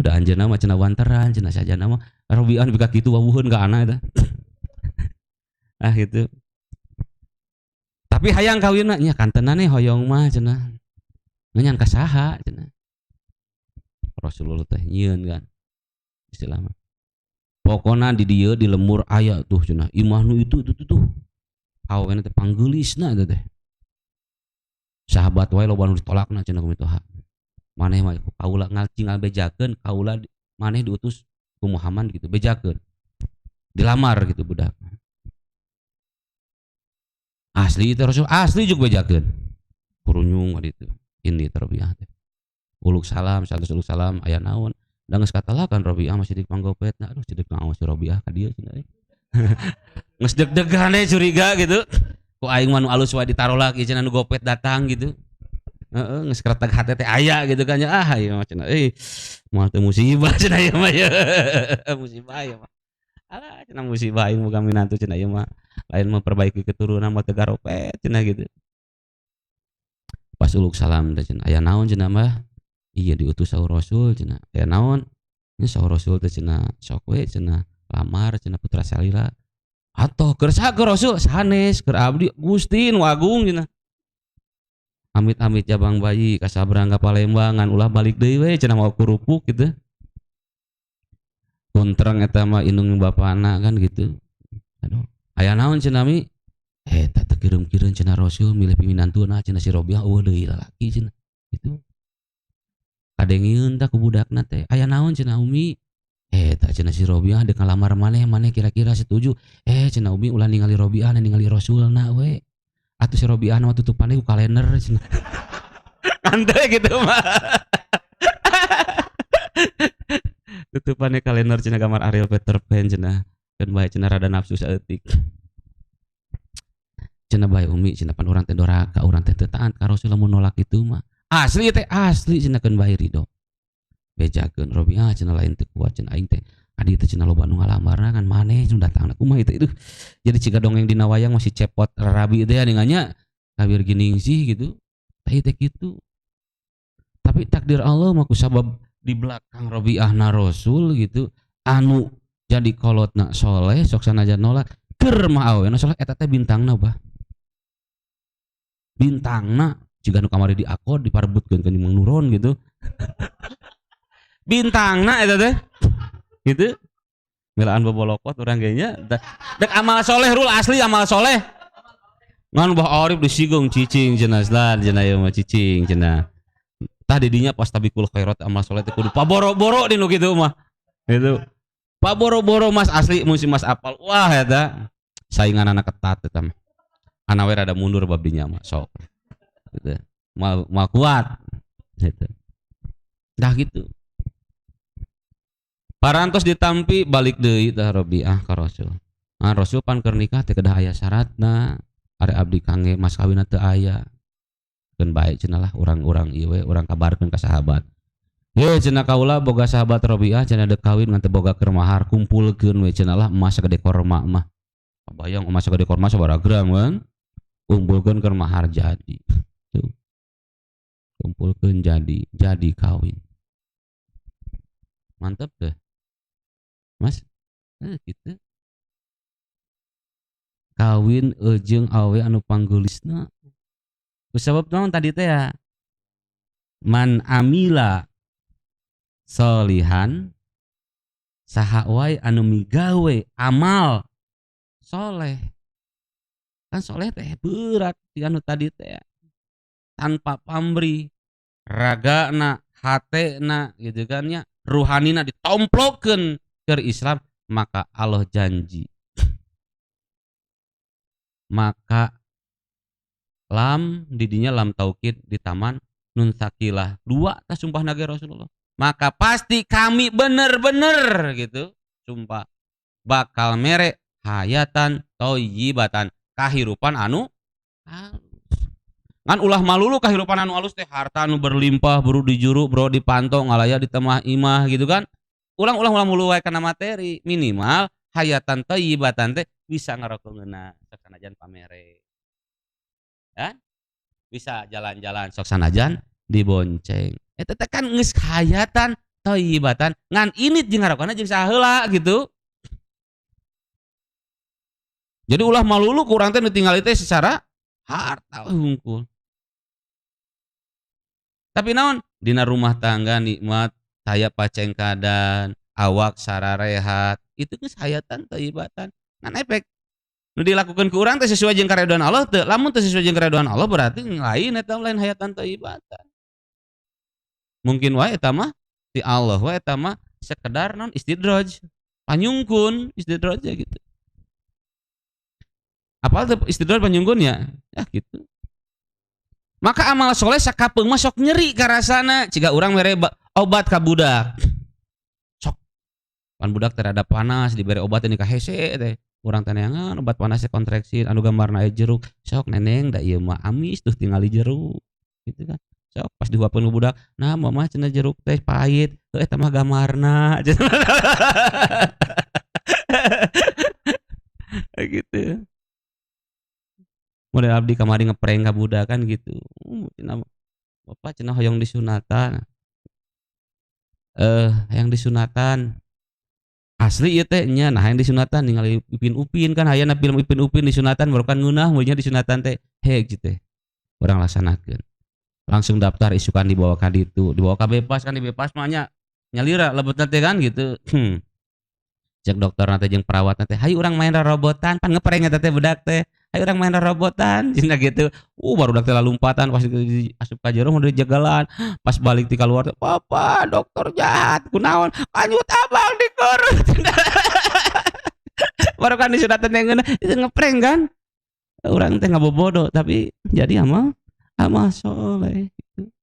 Da anjeunna mah cenah wanteran cenah sajana mah Rabi'ah bika kitu wawuheun ka ana eta. Gitu. Tapi hayang kawinna nya kantenane hoyong mah cenah. Ngan ka saha cenah. Rasulullah teh nyieun kan. Istilah mah. Pokona di dieu di lemur aya tuh cenah. Imah nu itu tuh. Aweuna teh panggeulisna eta teh. Sahabat wae loba nu ditolakna cenah kumaha. Maneh mah kaula ngalcing bejakeun kaula maneh diutus ku Muhammad gitu bejakeun. Dilamar gitu budak. Asli itu Rasul asli juga bejakeun. Kurunyung ditu. Ini Rabi'ah teh. Uluk salam, salam aya naon? Da geus katalakan Robiah masih dik panggopetna. Aduh cedik naon si Robiah ka dieu cenah. Geus deg-degan curiga gitu. Ku aing mah nu alus wae ditaruh lagi cenah nu gopet datang gitu. Heeh, geus kreteg hate teh aya gitu kan ya. Ah ieu mah cenah moal teu musibah cenah ieu mah ya. Musibah ieu mah. Alah cenah musibah aing boga minantu cenah ieu mah. Lain memperbaiki keturunan mah teu garopet cenah gitu. Pas uluk salam teh cenah, aya naon cenah mah? Iya diutus saur Rasul cenah. Aya naon? Nya saur Rasul teh cenah, sok we cenah lamar cenah putra salila. Atoh keur saha keur Rasul? Sanes keur abdi Gusti nu agung cenah. Amit-amit jabang bayi ka sabrangga Palembang ngan ulah balik deui we cenah mau kurupuk gitu. Kuntreng eta mah indung bapana kan gitu. Aduh, aya naon cenah mi? Eta teh kireum-kireum cenah Rasul milih piminantuna cenah si Robiah eueuh deui lalaki cenah. Gitu. Kadengieun tah ku budakna teh. Aya naon cenah Umi? Eta cenah si Robiah deuk ngalamar maneh kira-kira setuju. Cenah Umi ulah ningali Robiah na ningali Rasulna we. Atuh si Robiah mah tutupanna ku kalender cenah. Anteu gitu mah. Tutupannya kalender cenah gambar Ariel Peter Pan cenah. Keun bae cenah rada nafsu saeutik. Cenah bae Umi cenah pan urang teh doraka, urang teh teu taat ka Rasul lamun nolak kitu mah. Asli teh asli cenah keun bae ridho. Bejakeun Robiah cenah lain teu kuat cenah aing teh. Adi teh cenah loba nu ngalamarna kan maneh cenah datangna kumaha itu. Jadi ciga dongeng dina wayang masih cepot rarabi teh ningannya kabir geuning sih gitu. Tah teh kitu. Tapi takdir Allah mah kusabab di belakang Robiahna Rasul gitu anu jadi kolotna soleh sok sanajan nolak keur mah aweuna soleh eta teh bintangna bah. Bintangna jiga nu kamari diakod diparebutkeun ka Mang Nuron gitu. Bintangna eta teh. Gitu. Melaan bobolokot urang ge nya. Dek amal soleh rul asli amal soleh. Ngan Mbah Arif disigong cicing cenah slan cenah ieu mah cicing cenah. Tah didinya pas tabikul khairat amal soleh teh kudu paboro-boro di nu kitu mah. Gitu. Paboro-boro Mas asli musim Mas apal. Wah eta saingan anak ketat eta mah. Ana we rada mundur bab dinya mah sok. Gitu. Mal kuat. Gitu. Dah gitu. Parantos ditampi balik deui tah Robiah ka Rasul. Nah, Rasul pan keur nikah teh kedah aya syaratna. Are abdi kangge mas kawinna teu aya. Keun bae cenah lah urang-urang ieu we urang kabarkeun ka sahabat. Ye cenah kaula boga sahabat Robiah cenah deuk kawin ngan teu boga keur mahar kumpulkeun we cenah lah emas sagede korma mah. Bayang emas sagede korma sabaraha gram kan? Kumpulkeun keur mahar jadi. Tuh. Kumpulkeun jadi kawin. Mantep teh. Mas, gitu. Kawin jeung awe anu panggeulisna. Kusabab naon tadi teh ya? Man amila solihan saha wae anu migawe amal soleh. Kan soleh teh berat ti anu tadi teh. Tanpa pamrih, ragana, hatena gitu kan ya, ruhanina ditomplokeun ke Islam, maka Allah janji. Maka lam didinya lam taukid di taman nun sakilah dua tas sumpah nage Rasulullah. Maka pasti kami bener-bener gitu sumpah bakal mere hayatan thayyibatan kahirupan anu halus. Ngan ulah malulu kahirupan anu halus teh harta anu berlimpah buru di juru bro di pantong ngalaya di temah imah gitu kan. Ulang mulu wae kana materi minimal hayatan thayyibatan teh bisa ngarokogeuna sok sanajan pamere. Ya? Bisa jalan-jalan sok sanajan dibonceng. Eta teh kan geus hayatan thayyibatan ngan init jeung ngarokogeuna jeung saheula gitu. Jadi ulah malulu ku urang teh nu tingali teh secara harta hungkul. Tapi naon dina rumah tangga nikmat saya pacengkadan, awak sararehat, itu geus hayatan thayyibatan. Ngan efek nu dilakukeun ku urang teh sesuai jeung karidhoan Allah teu. Lamun teu sesuai jeung karidhoan Allah berarti lain eta lain hayatan thayyibatan. Mungkin wae eta mah ti Allah wae eta mah sekedar naon istidraj, panyungkun istidraj gitu. Apal teu istidraj panyungkun ya? Ya gitu. Maka amal soleh sakapeung mah sok nyeri karasana ciga urang mere obat ka budak. Pan budak teh rada panas diberi obat ini ka hese teh. Urang teh neangan obat panasnya kontraksin anu gambarna aya jeruk. Sok neneng da ieu mah amis tuh tinggali jeruk. Gitu kan. Sok pas dihuapkeun ku budak, "Nah, mama cenah jeruk teh pahit." "Heuh eta mah gamarna." Gitu. Model abdi kamari ngeprank ka budak kan gitu. Cenah bapak cenah hoyong disunatan. Hayang disunatan. Asli ieu teh nya nah hayang disunatan ningali Ipin Upin kan hayana film Ipin Upin disunatan baru kan ngeunah we nya disunatan teh. Heh gitu teh. Urang laksanakeun. Langsung daftar isukan dibawa ka ditu, dibawa ka Bepas kan di Bepas mah nya nyalira lebetna teh kan gitu. Cek dokterna teh jeung perawatna teh, "Hayu urang main robotan." Pan ngeprank eta teh budak teh. "Hayu urang main robotan." Cenah gitu. Barudak teh lalumpatan pas asup ka jero mah dijegelan. Pas balik ti kaluar teh, "Papa, dokter jahat." "Kunaon?" "Anyut abang di kurung." Baru kan disunatan teh ngeunah, itu ngeprank kan. Urang teh ngabobodo tapi jadi amal soleh gitu.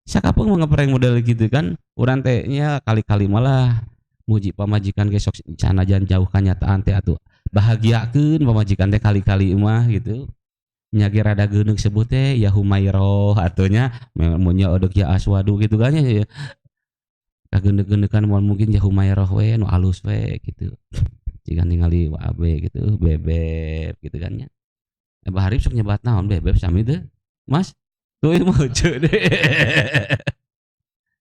Sakapeung mah ngeprank model gitu kan. Urang teh nya kali-kali malah muji pamajikan ge sok sanajan jauh kanyataan teh atuh bahagiakeun pamajikan teh kali-kali mah gitu. Nya ge rada geuneuk sebut teh ya Humairah atunya mun nya odeuq ya Aswadu gitu kan ya. Kageuneup-geuneukan moal mungkin ya Humairah we nu alus we gitu. Jiga ningali WAB gitu, bebeb gitu kan nya. Abah Harif sok nyebat naon bebeb sami teu? Mas, tuh ieu mah heuceu deh.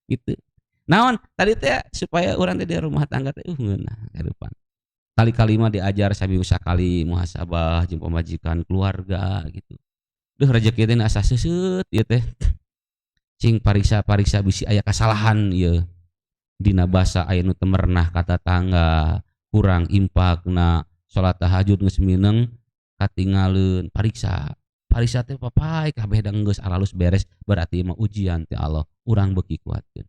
Gitu. Naon tadi teh supaya urang teh di rumah tangga teh ngeunah ka depan. Kali-kali mah diajar saminggu sakali muhasabah jeung pamajikan keluarga gitu. Duh rezeki teh asa seuseut ieu teh. Cing pariksa-pariksa bisi aya kasalahan ieu. Dina basa aya nu teu merenah ka tetangga, kurang impakna, salat tahajud geus mineng katinggaleun, pariksa. Pariksa teh papai kabeh da geus alus beres berarti mah ujian ti Allah. Urang beuki kuatkeun.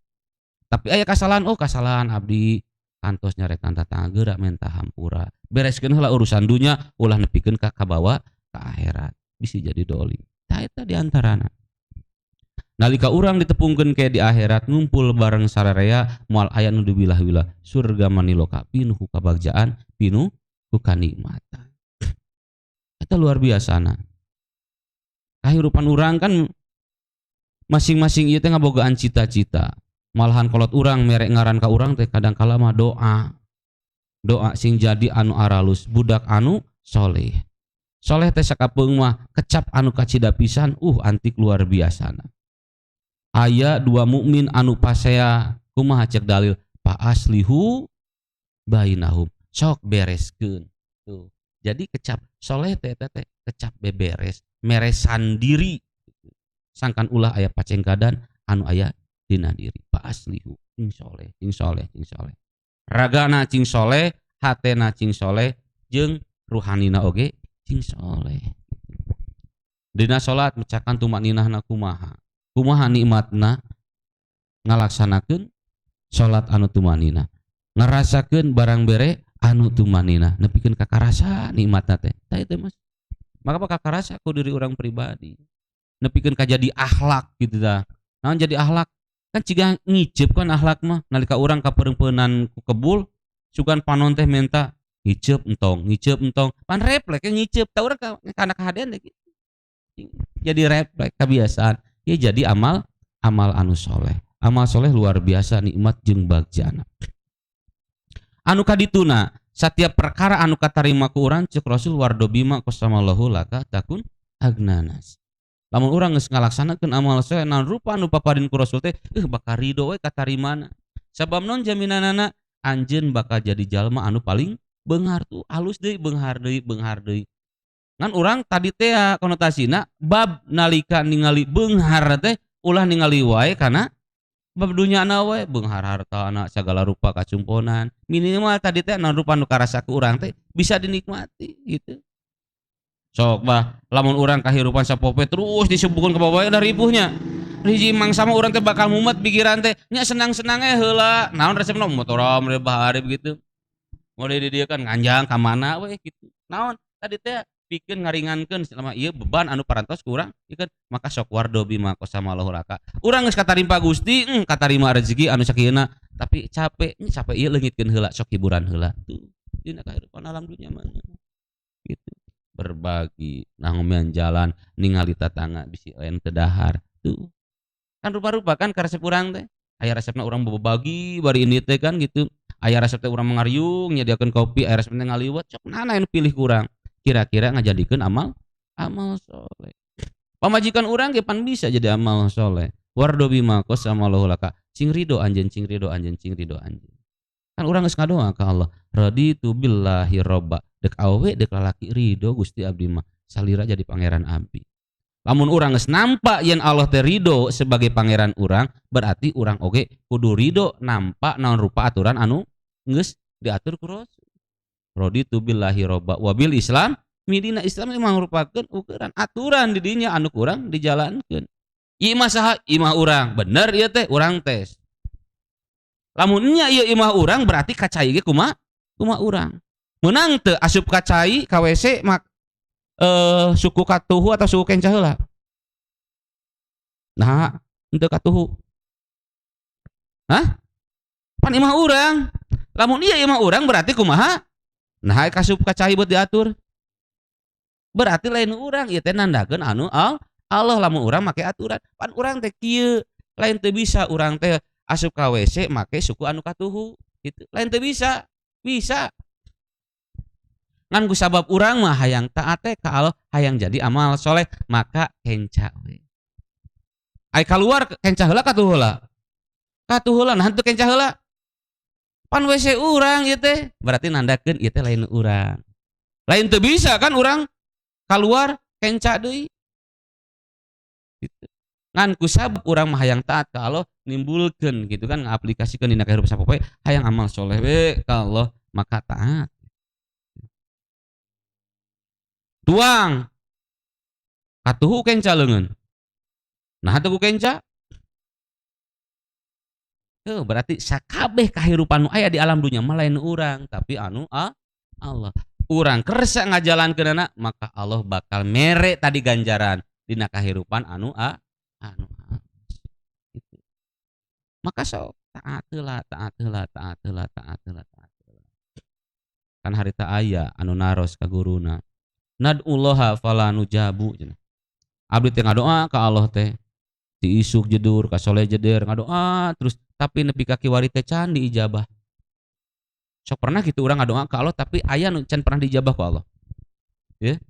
Tapi aya kasalahan abdi kantos nyaretan tetangga geura minta hampura. Bereskeun heula urusan dunya ulah nepikeun ka kabawa ka akhirat. Bisi jadi dolim. Tah eta di antarana. Nalika urang ditepungkeun ke di akhirat ngumpul bareng sararea moal aya nu diwilah-wilah surga maniloka pinuh ku kabagjaan pinuh ku kanikmatan. Eta luar biasana. Kahirupan urang kan masing-masing ieu teh ngabogaan cita-cita. Malahan kolot urang merek ngaran ka urang teh kadangkala mah doa sing jadi anu aralus budak anu soleh. Soleh teh sakapeung mah kecap anu kacida pisan antik luar biasana. Aya dua mukmin anu pasea kumaha cek dalil fa aslihu bainahum sok bereskeun tuh. Jadi kecap soleh teh kecap beberes meresan diri sangkan ulah aya pacengkadan anu aya dina diri fa aslihu cing soleh ragana cing soleh hatena cing soleh jeung ruhanina oge cing soleh. Dina salat mecakan tumaninahna kumaha nikmatna ngalaksanakeun salat anu tumanina, ngarasakeun barang bere anu tumanina, nepikeun ka karasa nikmatna teh. Tah itu Mas. Maka kakarasa ku diri orang pribadi. Nepikeun ka jadi akhlak gitu dah. Naon jadi akhlak? Kan ciga ngicep kan akhlak mah nalika urang kapereumpeunnan ku kebul sugan panon teh menta ngicep entong pan refleks ngicep tah urang kana kahadean teh jadi refleks kebiasaan ya jadi amal anu soleh. Amal soleh luar biasa nikmat jeung bagjana. Anu kadituna setiap perkara anu katarima ku urang cek Rasul wardo bima qasamallahu laka takun agnanas. Lamun urang geus ngalaksanakeun amal soleh naon rupa anu paparin ku Rasul teh bakal ridho we katarimana. Sabab naon jaminanana anjeun bakal jadi jalma anu paling beunghar tuh alus deui beunghar deui. Ngan urang tadi teh konotasina bab nalika ningali beunghar teh ulah ningali wae kana bab dunyana we beunghar hartana sagala rupa kacumponan. Minimal tadi teh naon rupa anu karasa ku urang teh bisa dinikmati gitu. Sok bah lamun urang kahirupan sapope terus disubuhkeun ka bawah da ripuhnya. Hiji mangsa mah urang teh bakal mumet pikiran teh nya senang-senang heula. Naon resepna motorom bahari begitu. Mulai di dieu kan nganjang ka mana we gitu. Naon tadi teh pikeun ngaringankeun selama ieu beban anu parantos ku urang pikeun maka sok wardo bima qasamallahu laka. Urang geus katarima Gusti, katarima rezeki anu sakieuna tapi capek ieu leungitkeun heula sok hiburan heula. Tuh dina kahirupan alam dunya mah gitu. Berbagi nangomean jalan ningali tatangga bisi lain teu dahar. Tuh. Kan rupa-rupa kan karesep urang teh. Aya resepna urang berbagi bari ini teh kan gitu. Aya resep teh urang mangariung nyadiakeun kopi, aya resep teh ngaliwat sok nana anu pilih kurang. Kira-kira ngajadikeun amal soleh. Pamajikan urang ge pan bisa jadi amal soleh. Wardo bima qasamallahu laka. Cing ridho anjeun, cing ridho anjeun, cing ridho anjeun. Kan urang geus ngadoa ka Allah. Raditu billahi robba. Dek awewe dek lalaki ridho Gusti abdi mah. Salira jadi pangeran abdi. Lamun urang geus nampa yen Allah teh ridho sebagai pangeran urang, berarti urang oge kudu ridho nampa naon rupa aturan anu geus diatur ku Rasul. Raditu billahi robba wa bil Islam midina. Islam memang merupakeun ukuran aturan di dinya anu kurang dijalankeun. Ieu mah saha? Imah urang. Bener ieu teh urang tes. Lamun nya ieu imah urang berarti kacai ge kumaha urang. Menang teu asup kacai ka WC mak suku katuhu atau suku kenca heula. Nah, henteu katuhu. Hah? Pan imah urang. Lamun ieu imah urang berarti kumaha? Nah, kasup kacai buat diatur. Berarti lain urang ieu teh nandakeun anu Allah lamun urang make aturan. Pan urang teh kieu, lain teu bisa urang teh asup ka WC make suku anu katuhu gitu. Lain teu bisa. Bisa. Ngan ku sabab urang mah hayang taat teh ka Allah, hayang jadi amal soleh, maka kenca we. Ai kaluar kenca heula katuhu heula. Katuhu heula nah henteu kenca heula. Pan WC urang ieu teh, berarti nandakeun ieu teh lain urang. Lain teu bisa kan urang kaluar kenca deui. Gitu. Ngan ku sabab urang mah hayang taat ka Allah, nimbulkeun gitu kan ngaplikasikeun dina kahirupan sapopoe, hayang amal soleh we ka Allah, maka taat. Tuang katuhu kenca leungeun. Nah teu ku kenca. Berarti sakabeh kahirupan nu aya di alam dunya mah lain urang, tapi anu Allah. Urang kersa ngajalankeunana maka Allah bakal mere tadi ganjaran dina kahirupan anu gitu. Maka sok taat heula. Kan harita aya anu naros ka guruna. Nad'ullaha fala nujabu. Abdi teh ngadoa ka Allah teh ti isuk jedur ka soleh jeder ngadoa terus tapi nepi ka kiwari teh can diijabah. Sok pernah kitu urang ngadoa ka Allah tapi aya nu can pernah diijabah ku Allah. Ye.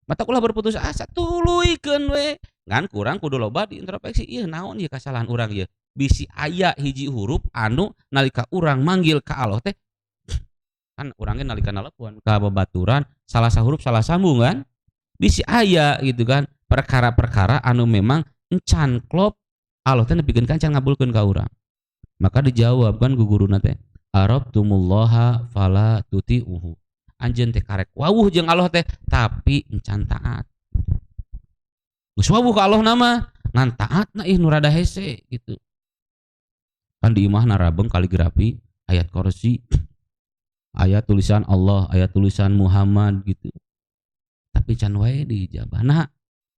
Mata ulah berputus asa tuluykeun we. Ngan kurang kudu loba diintrospeksi ieu naon ieu kasalahan urang ieu. Bisi aya hiji huruf anu nalika urang manggil ka Allah teh kan urangnya nalika nalepuan ka babaturan salah sahuruf salah sambung kan bisi aya gitu kan perkara-perkara anu memang encan klop Allah teh nepikeun can ngabulkeun ka urang maka dijawab kan ku guruna teh arabtumullaha fala tuti'uhu anjeun teh karek wawuh jeung Allah teh tapi encan taat geus wawuh ka Allah nama ngan taatna ih nu rada hese gitu kan di imahna rabeng kaligrafi ayat kursi ayat tulisan Allah, ayat tulisan Muhammad gitu. Tapi can wae dijabah. Nah,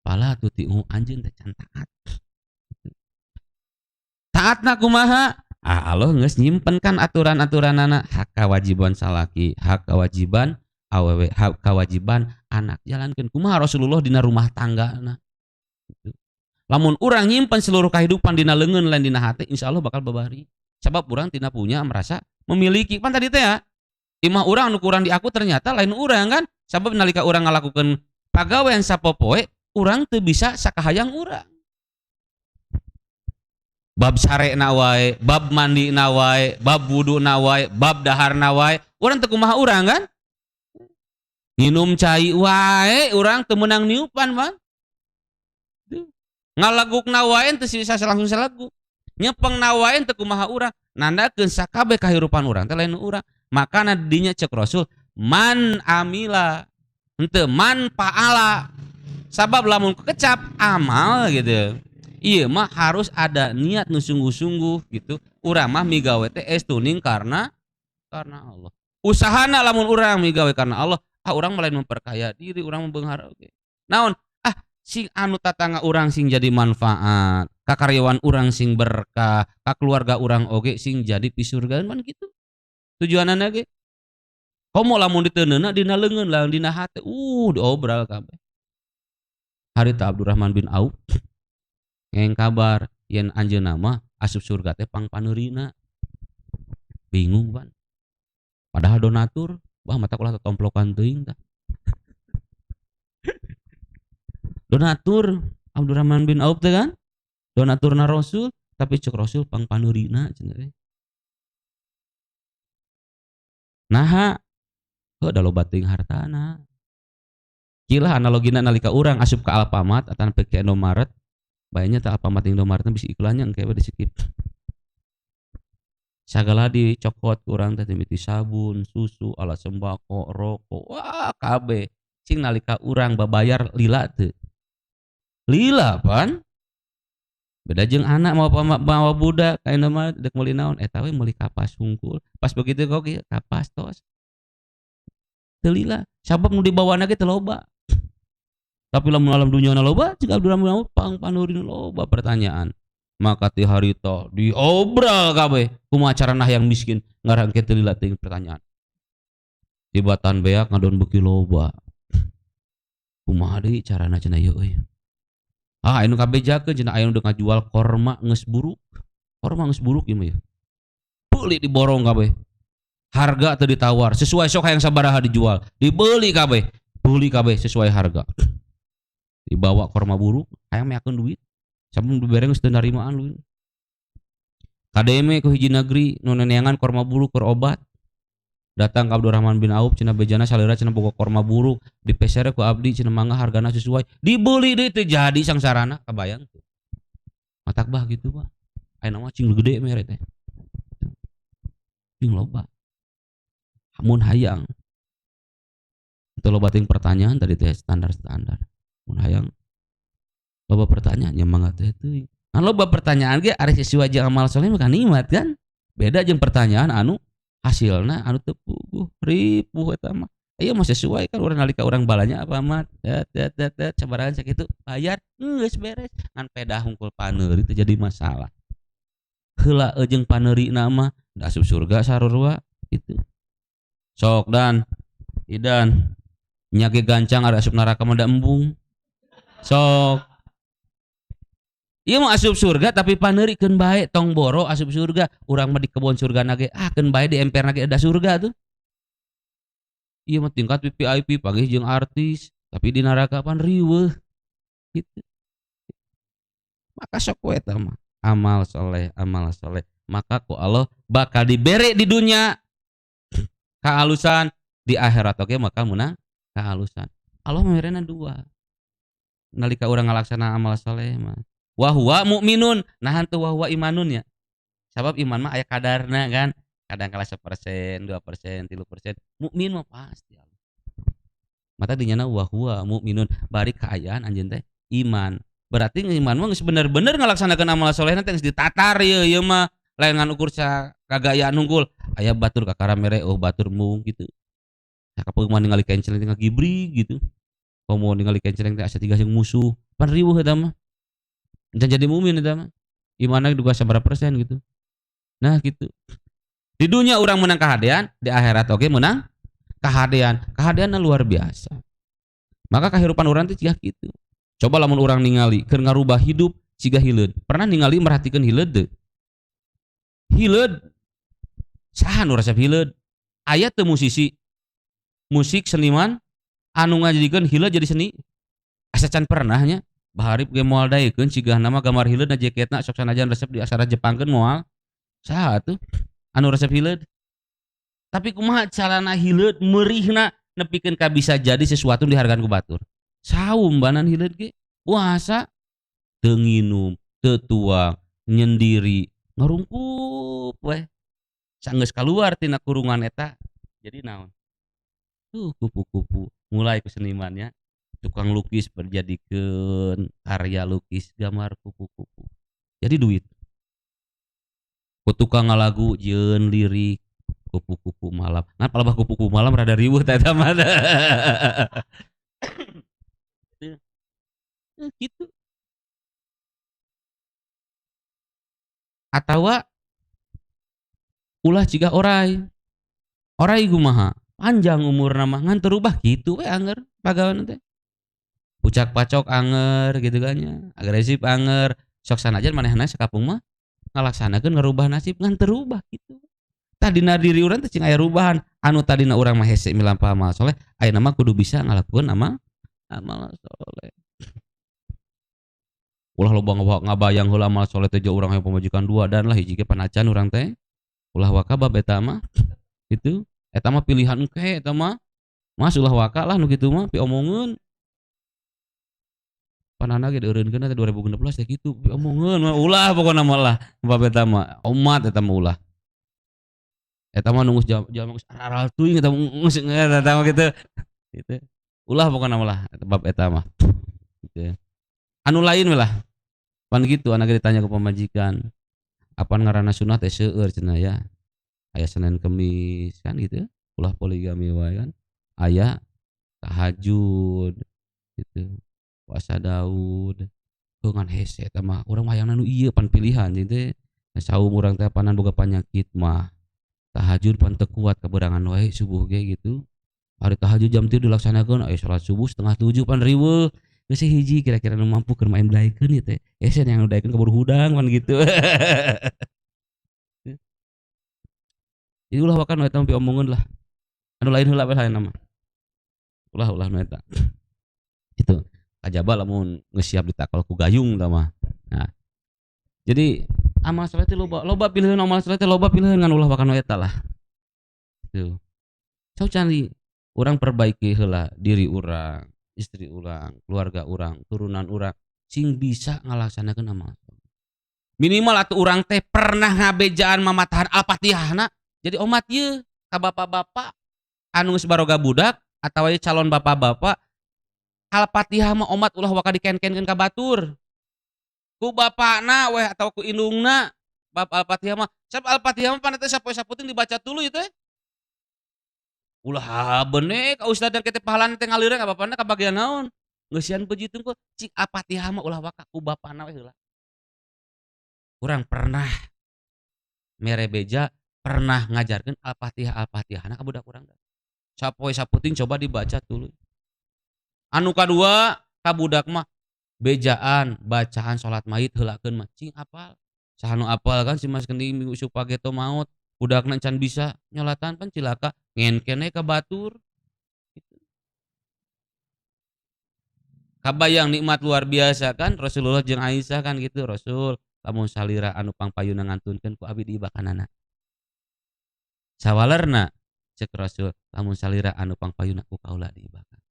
pala tuti'u anjeun teh can taat. Taatna kumaha? Allah geus nyimpen kan aturan-aturanana, hak kewajiban salaki, hak kewajiban awewe, hak kewajiban anak. Jalankeun kumaha Rasulullah dina rumah tanggana. Gitu. Lamun urang nyimpen seluruh kehidupan dina leungeun lain dina hati, insyaallah bakal babari. Sebab urang tina punya merasa memiliki. Pan tadi teh ya imah urang anu kurang di aku ternyata lain urang kan sabab nalika urang ngalakukeun pagawean sapopoe urang teu bisa sakahayang urang bab sarena wae bab mandina wae bab wuduna wae bab daharna wae urang teu kumaha urang kan nginum cai wae urang teu meunang niupan man ngalagukna wae teu bisa langsung salaguk nyepengna wae teu kumaha urang nandakeun sakabeh kahirupan urang teh lain urang maka dinya cek Rasul man amila henteu man paala sabab lamun kecap amal gitu ieu mah harus ada niat nu sungguh-sungguh gitu urang mah migawe teh estuning karena Allah usahana lamun urang migawe karena Allah urang mah lain memperkaya diri, urang membenghar oge. Naon? Sing anu tatangga urang sing jadi manfaat, ka karyawan urang sing berkah, ka keluarga urang oge sing jadi pisurgaeun kan kitu. Tujuanana ge. Komo lamun diteuneuna dina leungeun lamun dina hate, diobral kabeh. Harita Abdurrahman bin Auf ngeng kabar yen anjeunna mah asup surga teh pang paneurina. Bingung pan. Padahal donatur, mata ulah tetomplokan teuing tah. Donatur Abdurrahman bin Auf teh kan? Donaturna Rasul, tapi cek Rasul pang paneurina cenah teh. Naha? Heuh da loba teuing hartana. Kilah analogina nalika urang asup ka Alfamart atawa nepi ka Indomaret, bayanya teh Alfamart jeung Indomaret bisa iklannya engke we di skip. Sagala dicokot urang teh mimiti sabun, susu, alat sembako, rokok, wah kabeh. Cing nalika urang babayar lila teu. Lila pan. Beda jeung anak mawa budak ka Indomaret dek meuli naon eta we meuli kapas hungkul. Pas begitu kok kapas tos. Teu lila, sabab nu dibawana ge teu loba. Tapi lamun alam dunyana loba, cik Abdurrahman pang panurin loba pertanyaan. Maka ti harita diobral kabeh kumaha carana hayang miskin ngarangke teu lila teuing pertanyaan. Tibatan beak ngadon beuki loba. Kumaha deui carana cenah ieu euy. Anu kabejakeun cenah aya nu ngajual korma geus buruk. Korma geus buruk ieu mah. Beuli diborong kabeh. Harga teu ditawar, sesuai sok hayang sabaraha dijual. Dibeli kabeh. Beli kabeh sesuai harga. Dibawa korma buruk, hayang meakeun duit. Sabun dibereng geus teu narimaan lu. Kademe ku hiji negeri nu neneangan korma buruk keur obat. Datang ka Abdurrahman bin Auf cenah bejana salira cenah boga korma buruk, dipesere ku abdi cenah mangga hargana sesuai. Dibeli deui teu jadi sangsarana, kabayang tuh. Matak bah gitu, Pak. Ayeuna mah cing gede mere teh. Cing loba. Mun hayang. Itu loba ting pertanyaan tadi teh standar-standar. Mun hayang loba pertanyaan nya mangga teh teuing. Kan loba pertanyaan ge ari sesuai jeung amal soleh mah kan nikmat kan. Beda jeung pertanyaan anu hasilna anu teu puguh, ripuh eta mah. Aya mah sesuai kan urang nalika urang balanya apa mah. Sabarahan sakitu bayar geus beres. Ngan pedah hungkul paneuri teu jadi masalah. Heula jeung paneurina mah da asup surga sarurua gitu. Sok dan Idan nya ge gancang ada asup neraka mah da embung. Sok ieu mah asup surga tapi paneurikeun bae tong boro asup surga. Urang mah di kebon surgana ge keun bae di emperna ge ada surga tuh. Ieu mah tingkat VIP pagih jeung artis, tapi di neraka pan riweuh. Gitu. Maka sok we eta mah amal soleh. Maka ku Allah bakal dibere di dunia kehalusan, di akhirat oke maka menang kehalusan. Allah memerena dua. Nalika urang ngalaksana amal soleh mah wa huwa mukminun, nah henteu wa huwa imanun ya. Sabab iman mah aya kadarna kan. Kadang kala 1%, 2%, 3%. Mukmin mah pasti. Mata dinyana wa huwa mukminun, bari kaayaan anjeun teh iman. Berarti iman mah geus bener-bener ngalaksanakeun amal solehna teh geus ditatar ieu mah. Lain ngan ukur kagayaan unggul. Aya batur kakara mere batur mung gitu. Sakapeung mah ningali kenceleng teh ngagibrig gitu. Komo ningali kenceleng teh asa tiga jeung musuh. Pan riweuh eta mah. Dan jadi mukmin eta mah. Imanna duga sabaraha persen gitu. Nah gitu. Di dunia orang menang kahadean, di akhirat oke menang kahadean. Kahadeanna luar biasa. Maka kehidupan urang teh cigah kitu. Coba lamun urang ningali keur ngarubah hidup cigah hileud. Pernah ningali merhatikeun hileud teu? Hileud saha nu resep hileud? Aya teu musisi musik seniman anu ngajadikeun hileud jadi seni? Asa can pernah nya. Baharip ge moal daekeun cigah nama gambar hileud na jaketna sok sanajan resep di acara Jepangkeun moal. Saha atuh anu resep hileud? Tapi kumaha carana hileud meurihna nepikeun ka bisa jadi sesuatu dihargaan ku batur? Saum banan hileud ge puasa teu nginum, teu tuang, nyendiri, ngarungkup weh. Sanggeus kaluar tina kurungan eta jadi naon? Kupu-kupu mulai ku senimannya tukang lukis berjadikeun karya lukis gambar kupu-kupu. Jadi duit. Ku tukang ngalagu jeung lirik kupu-kupu malam. Nah, palebah kupu-kupu malam rada riweuh teh eta mah. Gitu. Atawa ulah ciga orai. Orai kumaha? Panjang umurna mah ngan teu rubah kitu we anger pagawean teh. Pucak pacok anger gitu kan nya. Agresif anger. Sok sanajan manehna sakapung mah ngalaksanakeun ngarubah nasib ngan teu rubah kitu. Tah dina diri urang teh cing aya rubahan. Anu tadina urang mah hese milampah amal soleh, ayeuna mah kudu bisa ngalakukeun amal soleh. Ulah loba ngabayang heula amal soleh teh urang hayang pamajikan dua dan lah hiji ge panacan urang teh. Ulah waka bab eta mah gitu. Eta mah pilihan engke eta mah. Mas ulah waka lah nu kitu mah piomongeun. Panana ge dieureunkeun teh 2016 teh kitu piomongeun mah ulah pokona mah lah bab eta mah. Umat eta mah ulah. Eta mah nunggu jam aral teuing eta mah gitu. Gitu. Ulah pokona mah lah bab eta mah. Gitu. Anu lain we lah. Pan gitu anak ditanya ke pamajikan. Apaan ngaranna sunah teh seueur cenah ya. Aya Senin Kemis kan gitu. Ulah poligami wae kan. Aya tahajud gitu. Puasa Daud. Heuh ngan hese eta mah urang mah hayangna nu ieu pan pilihan jadi saum urang teh panan boga panyakit mah. Tahajud pan teu kuat kaberangan wae subuh ge gitu. Hari tahajud jam 3 dilaksanakeun aya salat subuh 6:30 pan riweuh. Geus hiji kira-kira nu mampu keur main daekeun ieu teh. Esen yang daekeun keburu hudang pan gitu. Jadi ulah wakan eta mah omongkeun lah. Anu lain heula we hayana mah. Ulah nu eta. Itu kajaba lamun geus siap ditakal ku gayung tah mah. Nah. Jadi amal soleh teh loba pilihan amal soleh teh loba pilihan ngan ulah wakan eta lah. Gitu. Sok cari urang perbaiki heula diri urang, istri urang, keluarga urang, turunan urang sing bisa ngalaksanakeun amal. Minimal atuh urang teh pernah ngabejaan mamatahan Al-Fatihahna. Jadi omat ieu ka bapak-bapak anu geus baroga budak atawa calon bapak-bapak Al-Fatihah mah omat ulah waka diken-kenkeun ka batur. Ku bapakna weh atawa ku indungna bab Al-Fatihah mah. Sabab Al-Fatihah mah pana teh sapoe saputing dibaca tuluy teh. Ulah bener ka ustad dan kete pahalana teh ngalireung ka bapana kabagian naon? Geus sian pejiteun ku cing Al-Fatihah mah ulah waka ku bapana we heula. Urang pernah mere beja pernah ngajarkeun Al-Fatihahna ka budak urang. Sapoe saputing coba dibaca tuluy. Anu kadua ka budak mah bejaan bacaan salat maid heulakeun mah cing apal. Saha nu apal kan si Mas Kendi minggu supageto maot budakna can bisa nyolatan pan cilaka ngenken we ka batur. Kabayang nikmat luar biasa kan Rasulullah jeung Aisyah kan gitu Rasul lamun salira anu pangpayuna ngantunkeun ku abdi diibakanana. Sawalerna cek Rasul lamun salira anu pangpayuna ku kaula diibakan.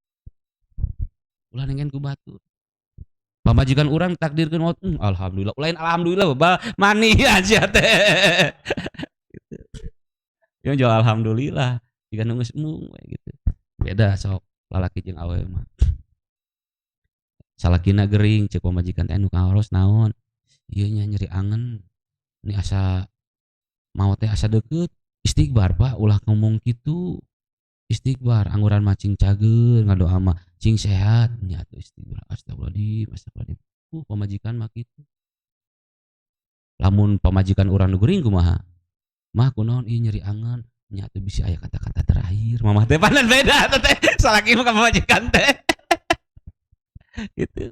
Ulah nengen ku batur. Pamajikan urang takdirkeun maot alhamdulillah. Lain alhamdulillah mani aja teh. Gitu. Yang jual alhamdulillah jika nu geus mung gitu. Beda sok lalaki jeung awewe mah. Salakina gering cek pamajikan teh anu kaoros naon? Ieu nya nyeri angen. Ini asa maot teh asa deukeut. Istighbar Pak ulah ngomong kitu. Istighbar angguran macing cager ngadoa mah cing sehat nya atuh istighbar astagfirullahaladzim pamajikan mah kitu. Lamun pamajikan urang nu geuring kumaha? Mah kunaon ieu nyeri angen nya atuh bisi aya kata-kata terakhir. Mamah teh panen beda atuh teh salaki mah ka pamajikan teh. Gitu.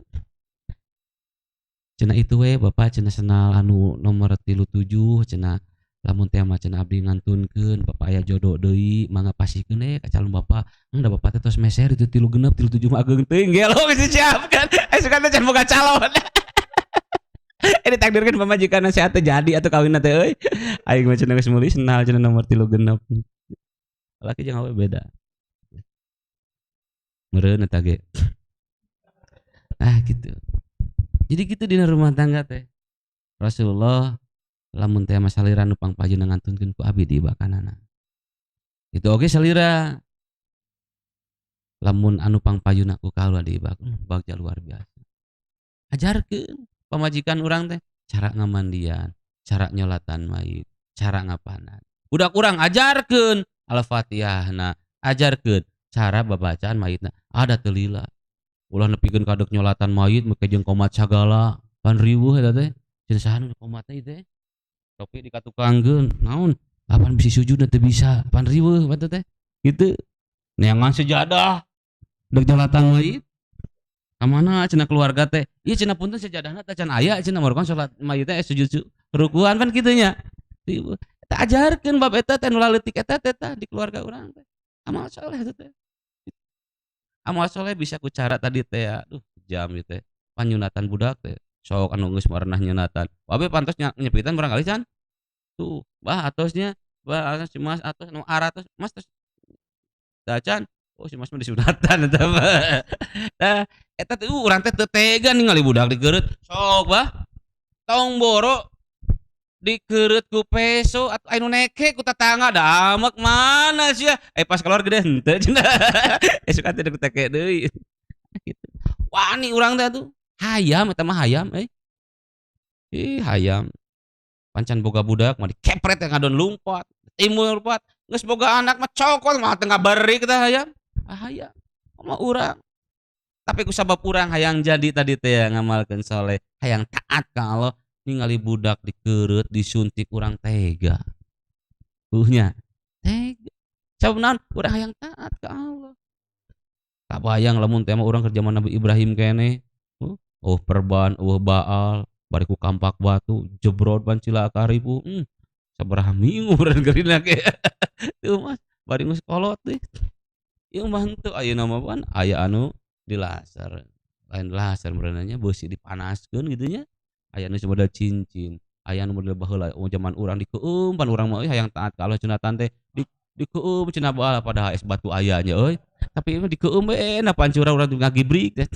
Cenah itu we Bapak cenah senal anu nomor 37 cenah lamun teh mah cenah abdi ngantunkeun Bapak aya jodoh deui mangga pasikeun ka calon Bapak. Da Bapak teh tos meser itu 36 37 mah ageung teuing gelo geus disiapkan. Sugan teh can boga calon. Ini takdirkeun pamajikanna sehat teh jadi atuh kawinna teh euy. Aing mah cenah geus meuli senal cenah nomor 36. Laki jeung awewe beda. Meureun eta ge. Gitu. Jadi gitu dina rumah tangga teh. Rasulullah lamun teh masalira nu pangpayuna ngantunkeun ku abdi diibakanana. Itu oge salira. Lamun anu pangpayuna ku kaula diibakan bagja luar biasa. Ajarkeun pamajikan urang teh cara ngamandian, cara nyolatan maid, cara ngapanan. budak urang ajarkeun Al-Fatihah. Nah, ajarkeun cara babacaan mayitna ada teu lila. Ulah nepikeun kadek nyolatan mayit make jeung komat sagala. Pan riweuh eta teh. Cenah saha nu komat teh teh. Topi dikatukangkeun, naon? Apan bisi sujud teu bisa. Pan riweuh eta teh. Kitu. Neangan sejadah. Dek nyolatan mayit. Kamana cenah keluarga teh? Ieu cenah punten sejadahna teh can aya cenah meureun salat mayit teh sujud rukuan kan kitu nya. Eta ajarkeun bab eta teh nu leutik eta teh di keluarga urang teh. Amal saleh eta teh. Amal saleh bisa ku cara tadi teh ya. Aduh, jam ieu teh. Panyunatan budak teh. Sok anu geus marenah nyunatan. Babe pantos nyepitan barangkali can. Tuh, bah atosnya, bah atos si Mas atos nu aratos Mas tos. Da can. Oh si Mas mah disunatan eta mah. Tah eta teh urang teh teu tega ningali budak dikeureut. Sok bah. Tong boro dikeureut ku peso atau anu neke ku tatangga da amek mana sia. Pas keluar gede henteu cenah. Suka teh teke deui. Kitu. Wani urang teh tuh. Hayam eta mah hayam hayam. Pancan boga budak mah dikepret yang ngadon lumpat. Timbul lumpat. Geus boga anak mah cokot mah teu ngabari kita hayam. Hayam. Mah urang. Tapi ku sabab urang hayang jadi tadi teh ya ngamalkeun saleh, hayang taat ka Allah, ningali budak dikeureut disuntik urang tega. Nya tega. Sabab naon? Urang hayang taat ka Allah. Kabayang lamun teh mah urang keur zaman Nabi Ibrahim keneh. Perban, baal, bari ku kampak batu, jebrot ban cilaka ribu. Sabaraha minggu urang geurina ge. Tuh Mas, bari geus kolot deui. Ieu mah henteu ayeuna mah pan aya anu di laser. Lain laser beunanya beusi dipanaskeun kitu nya. Aya nu model cincin, aya nu model baheula zaman urang dikeueum pan urang mah hayang taat ka Allah sunatan teh dikeueum cenah baal padahal es batu aya nya euy. Tapi mah dikeueum we na pancura urang teh ngagibrik teh.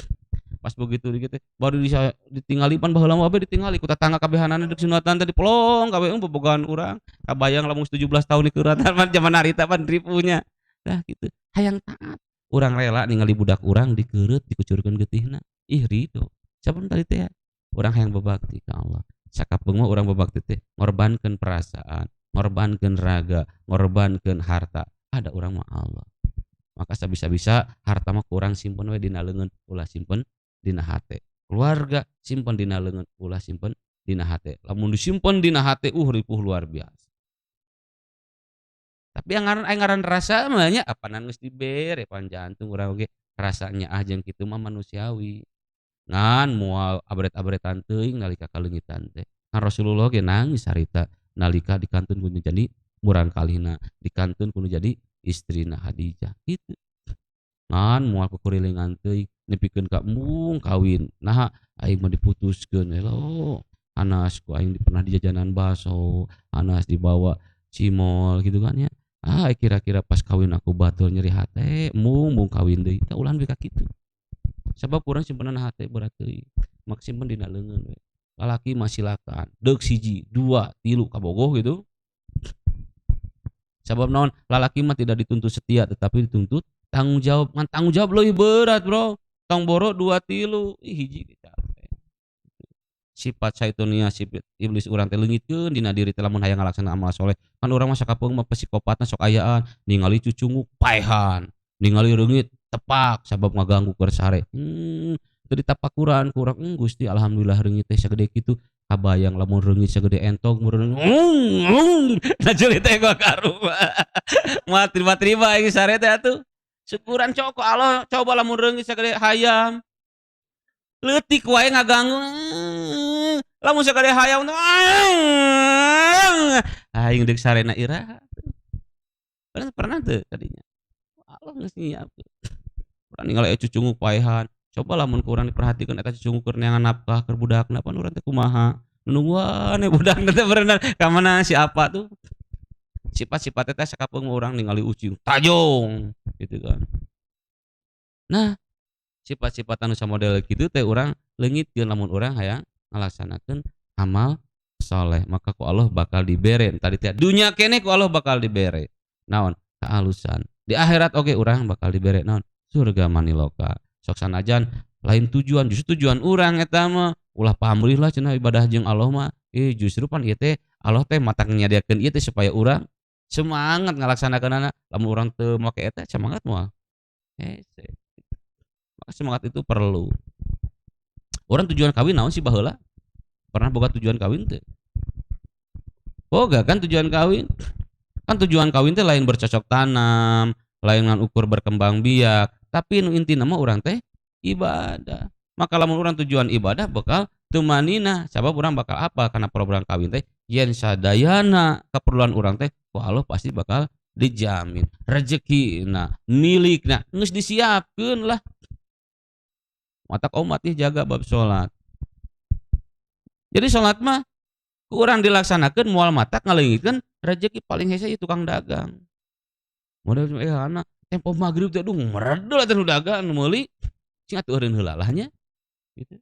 Pas begitu gitu baru ditinggali pan baheula mah bae ditinggali ku tatangga kabehanana deuk sunatan teh dipelong kabeh bobogan urang. Kabayang lamun 17 tahun dikeuratan pan zaman harita pan ripunya. Tah kitu. Hayang taat. Urang rela ningali budak urang dikeureut dikucurkeun getihna. Ih ridho. Sabab tadi teh urang hayang babakti ka Allah. Sakapeung mah urang babakti teh ngorbankeun perasaan, ngorbankeun raga, ngorbankeun harta. Ada urang mah Allah. Maka sabisa-bisa harta mah kurang simpen we dina leungeun, ulah simpen dina hate. Keluarga simpen dina leungeun, ulah simpen dina hate. Lamun disimpen dina hate ripuh luar biasa. Tapi yang ngaran rasa mah nya apanan geus dibere pan jantung urang oge rasanya jeung kitu mah manusiawi. Ngan moal abret-abretan teuing nalika kaleungitan teh. Kan Rasulullah ge nangis harita nalika dikantun ku jadi murang kalihna, dikantun ku jadi istrina Khadijah kitu. Ngan moal kukurilingan teuing nepikeun ka embung kawin. Nah aing mah diputuskeun elo. Anas ku aing pernah dijajanan baso, Anas dibawa cimol gitu kan ya. Kira-kira pas kawin aku batur nyeri hate, mung kawin deui. Tah ulah ka kitu. Sabab urang simpenan hate berat teuing. Mak simpen dina leungeun we. Lalaki mah silakan. Deuk 1, 2, 3 kabogoh gitu. Sabab naon? Lalaki mah tidak dituntut setia tetapi dituntut tanggung jawab. Ngan tanggung jawab leuwih berat, Bro. Tong boro 2, 3, hiji capek. Sifat syaitonia sifat iblis urang teh leungitkeun dina diri teh lamun hayang ngalaksana amal soleh. Kan urang mah sakapeung mah psikopatna sok ayaan, ningali cucunguk paehan, ningali reungit tepak sabab ngaganggu keur sare. Teu ditapakuran ku urang, Gusti alhamdulillah reungit teh sagede kitu. Kabayang lamun reungit sagede entog meureun. Nah jeuli teh gua karuba. Moal terima-terima ieu sare teh atuh. Syukuran coko Allah coba lamun reungit sagede hayam. Leutik wae ngaganggu. Lamun sagede hayam aing deuk sarena iraha. Pernah teu kadinya. Allah geus nyiapkeun. Urang ningali cucunguk paehan. Coba lamun ku urang diperhatikeun eta cucunguk keur neangan nafkah keur budakna pan urang teh kumaha? Nungguan budakna teh berenang ka mana si apa tuh. Sifat-sifat teh sakapeung urang ningali ucing tajong gitu kan. Nah, sifat-sifat anu samodel kitu teh urang leungitkeun lamun urang hayang ngalaksanakeun amal saleh, maka ku Allah bakal dibere. Tadi teh dunya keneh ku Allah bakal dibere. Naon? Kaalusan. Di akhirat oge urang bakal dibere naon? Surga maniloka. Sok sanajan lain tujuan, justru tujuan urang eta mah ulah pamrih lah cenah ibadah jeung Allah mah. Justru pan ieu teh Allah teh matak nyadiakeun ieu teh supaya urang semangat ngalaksanakeunana. Lamun urang teu make eta semangat moal hese. Maka semangat itu perlu. Urang tujuan kawin naon sih baheula? Pernah boga tujuan kawin teu? Boga kan tujuan kawin? Kan tujuan kawin teh lain bercocok tanam, lain ngan ukur berkembang biak, tapi nu intina mah urang teh ibadah. Maka lamun urang tujuan ibadah bakal tumanina, sabab urang bakal apa karena program kawin teh yen sadayana keperluan urang teh ku Allah pasti bakal dijamin. Rezekina, milikna geus disiapkeun lah. Matak umat jaga bab salat. Jadi salat mah kurang dilaksanakan mual matak ngaleungitkeun rezeki paling hese tukang dagang. Modal anak tempo magrib teh meredel atuh dagang nu meuli sing atuh eureun heula lah nya gitu.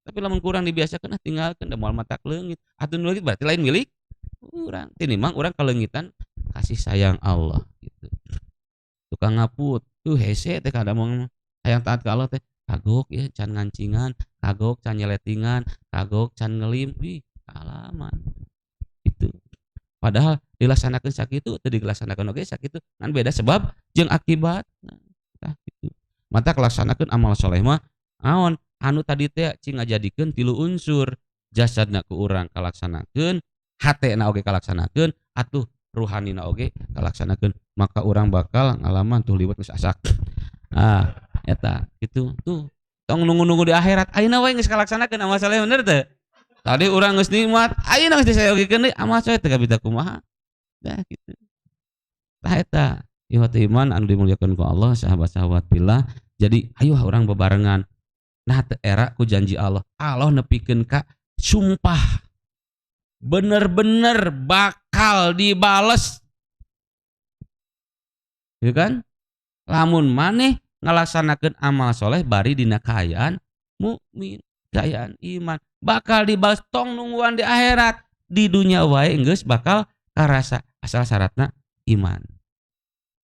Tapi lamun kurang dibiasakeun tinggalkeun da moal matak leungit. Atuh nu leungit berarti lain milik urang. Tinimbang urang kaleungitan kasih sayang Allah gitu. Tukang ngaput tuh hese teh kada mong hayang taat ka Allah teh kagok ya can ngancingan, kagok can nyeletingan, kagok can ngelim, alaman itu. Padahal dilaksanakan sakitu teu dilaksanakan oge sakitu kan beda sebab jeung akibat. Tah kitu. Mata laksanakeun amal soleh mah naon anu tadi teh cing ngajadikeun 3 unsur. Jasadna ku urang kalaksanakeun, hatena oge kalaksanakeun, atuh ruhanina oge kalaksanakeun. Maka urang bakal ngalaman tuh liwat geus asak. Ah, eta kitu tuh. Tong nunggu-nunggu di akhirat. Ayeuna we geus kalaksanakeun amal soleh bener teu? Tadi urang geus nikmat, ayeuna geus disayogekeun deui amal soleh teu kabita kumaha. Dah kitu. Tah eta ikhwat iman anu dimuliakeun ku Allah, sahabat-sahabat billah. Jadi ayo urang bebarengan. Nah teu era ku janji Allah. Allah nepikeun ka sumpah. Bener-bener bakal dibales. Ya kan? Lamun maneh ngalaksanakeun amal soleh bari dina kaayaan mukmin, kaayaan iman, bakal dibalas tong nungguan di akhirat. Di dunia wae geus bakal karasa asal syaratna iman.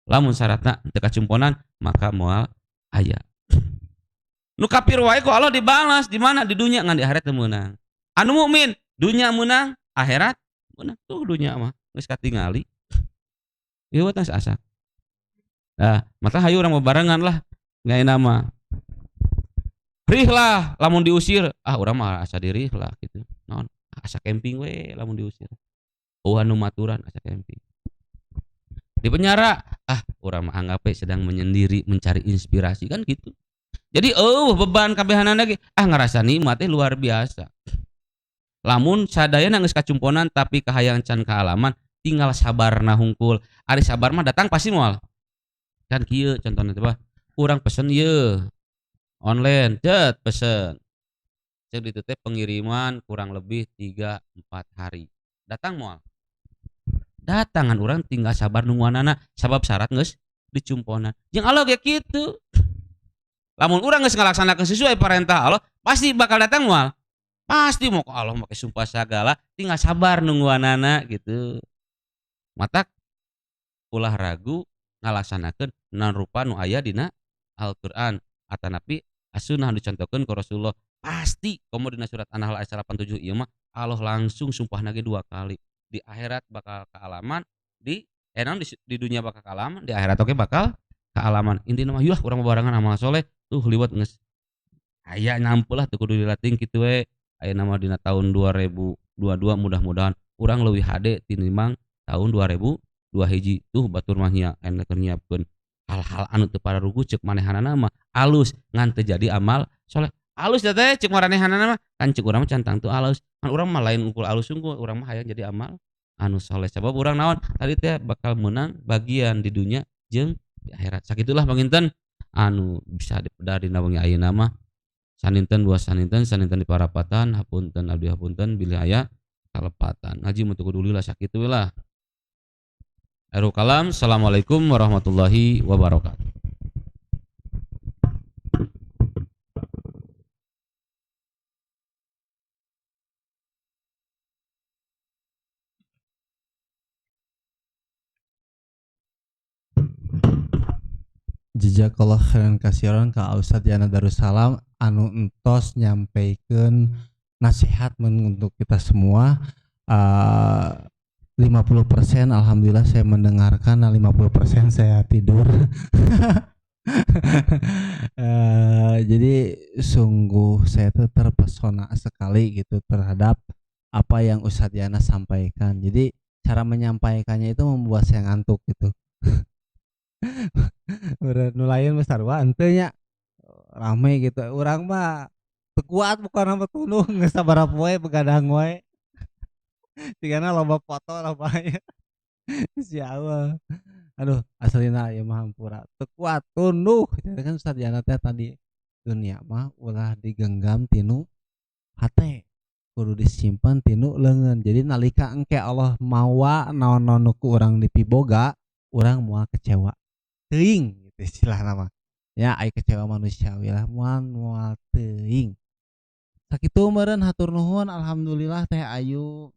Lamun syaratna teu kacumponan maka moal aya. Nu kafir wae ku Allah dibalas di mana? Di dunia ngan di akhirat teu meunang. Anu mukmin dunia meunang, akhirat meunang. Tuh dunia mah geus katingali. Ieu teh asak. Nah, maka hayu urang bebarengan lah. Ngai nama. Rih lah lamun diusir. Ah urang mah asa dirih lah gitu. Naon? Asa camping we lamun diusir. Anu maturan asa camping. Di penjara, urang mah anggap sedang menyendiri mencari inspirasi kan gitu. Jadi beban kabehanana ge ngarasa nikmat teh luar biasa. Lamun sadayana geus kacumponan tapi kahayang can kaalaman tinggal sabarna hungkul. Ari sabar mah datang pasti moal. Kan kieu contohna teh urang pesen ieu online cet pesen. Cek ditu teh pengiriman kurang lebih 3-4 hari. Datang moal. Datangan urang tinggal sabar nungguanana sabab syarat geus dicumponan. Jeung Allah ge kitu. Lamun urang geus ngalaksanakeun sesuai perintah Allah, pasti bakal datang moal. Pasti mau ke Allah make sumpah sagala, tinggal sabar nungguanana gitu. Matak ulah ragu ngalaksanakeun nan rupa nu aya dina Al-Qur'an atanapi as-sunnah nu dicontohkeun ku Rasulullah. Pasti komo dina surat An-Nahl ayat 87 ieu mah Allah langsung sumpahna ge 2 kali. Di akhirat bakal kaalaman, di dunia bakal kaalaman, di akhirat oge bakal kaalaman. Intina mah yuh urang bebarengan amal soleh tuh liwat geus aya nyampul lah teu kudu dilating kitu we. Ayeuna mah dina tahun 2022 mudah-mudahan urang leuwih hade tinimbang tahun 2002 hiji tuh batur mah nya enakeun nyiapkeun hal-hal anu teu pararugu ceuk manehanana mah alus ngan teu jadi amal soleh. Alus da teh ceuk manehanana mah kan ceuk urang mah cantang teu alus. Kan urang mah lain ungkul alus unggul, urang mah hayang jadi amal anu soleh. Sabab urang naon tadi teh bakal menang bagian di dunia jeung di akhirat. Sakitulah panginten anu bisa dipedar dina wengi ayeuna mah. Saninten dua saninten di parapatan hapunten abdi hapunten bilih aya kalepatan. Ngaji mutu kudu lila sakitu lah. Akhirul kalam. Assalamualaikum warahmatullahi wabarakatuh. Jazakallah khairan kasiran ka Ustadz Yana Darussalam anu entos nyampaikan nasihat untuk kita semua. 50% alhamdulillah saya mendengarkan, 50% saya tidur. Jadi sungguh saya tuh terpesona sekali gitu terhadap apa yang Ustadz Yana sampaikan. Jadi cara menyampaikannya itu membuat saya ngantuk gitu. Nu lain mah sarua henteu nya rame gitu. Urang mah teu kuat bukan apa tunduh geus sabaraha poe begadang wae. Tinggalna loba foto loba aya. Sia Allah. Aduh aslina ieu mah hampura teu kuat tunduh cenah kan Ustadz Yana teh tadi dunia mah ulah digenggam tinu hate kudu disimpan tinu leungeun. Jadi nalika engke Allah mawa naon-naon nu ku urang dipiboga urang moal kecewa teuing gitu istilahna mah. Ya aya kecewa manusiawi lah moal teuing. Sakitu meureun hatur nuhun alhamdulillah Teh Ayu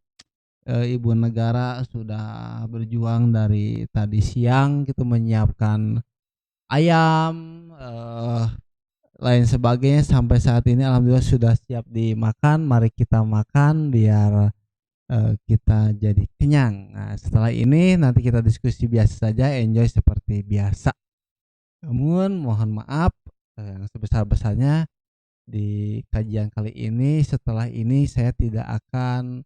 Ibu negara sudah berjuang dari tadi siang gitu menyiapkan ayam lain sebagainya sampai saat ini alhamdulillah sudah siap dimakan. Mari kita makan biar kita jadi kenyang. Nah, setelah ini nanti kita diskusi biasa saja, enjoy seperti biasa. Namun mohon maaf yang sebesar-besarnya di kajian kali ini. Setelah ini saya tidak akan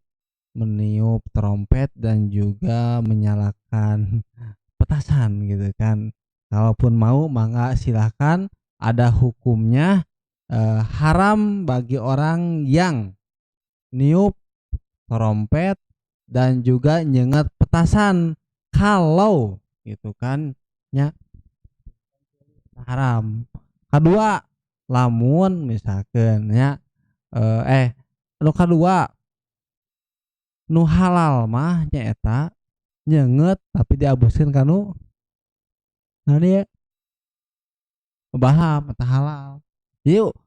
meniup trompet dan juga menyalakan petasan gitu kan. Kalaupun mau mangga silahkan, ada hukumnya. Haram bagi orang yang niup trompet dan juga nyengat petasan kalau gitu kan nya haram. Kedua, lamun misalkan ya nu kadua nu halal mah nyaeta nyenget tapi diabuskeun ka nu ya baham eta halal. Yuk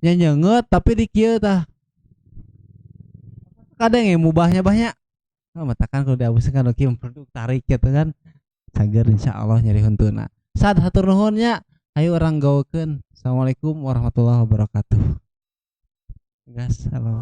nyenget tapi di kieu tah kadang yang mubahnya banyak. Matakan kalau diabuskeun ka nu kieu produk tarik gitu kan. Cager insyaallah nyari huntuna. Sad hatur nuhunnya. Ayo orang gawekeun. Assalamualaikum warahmatullahi wabarakatuh. Gas, halo.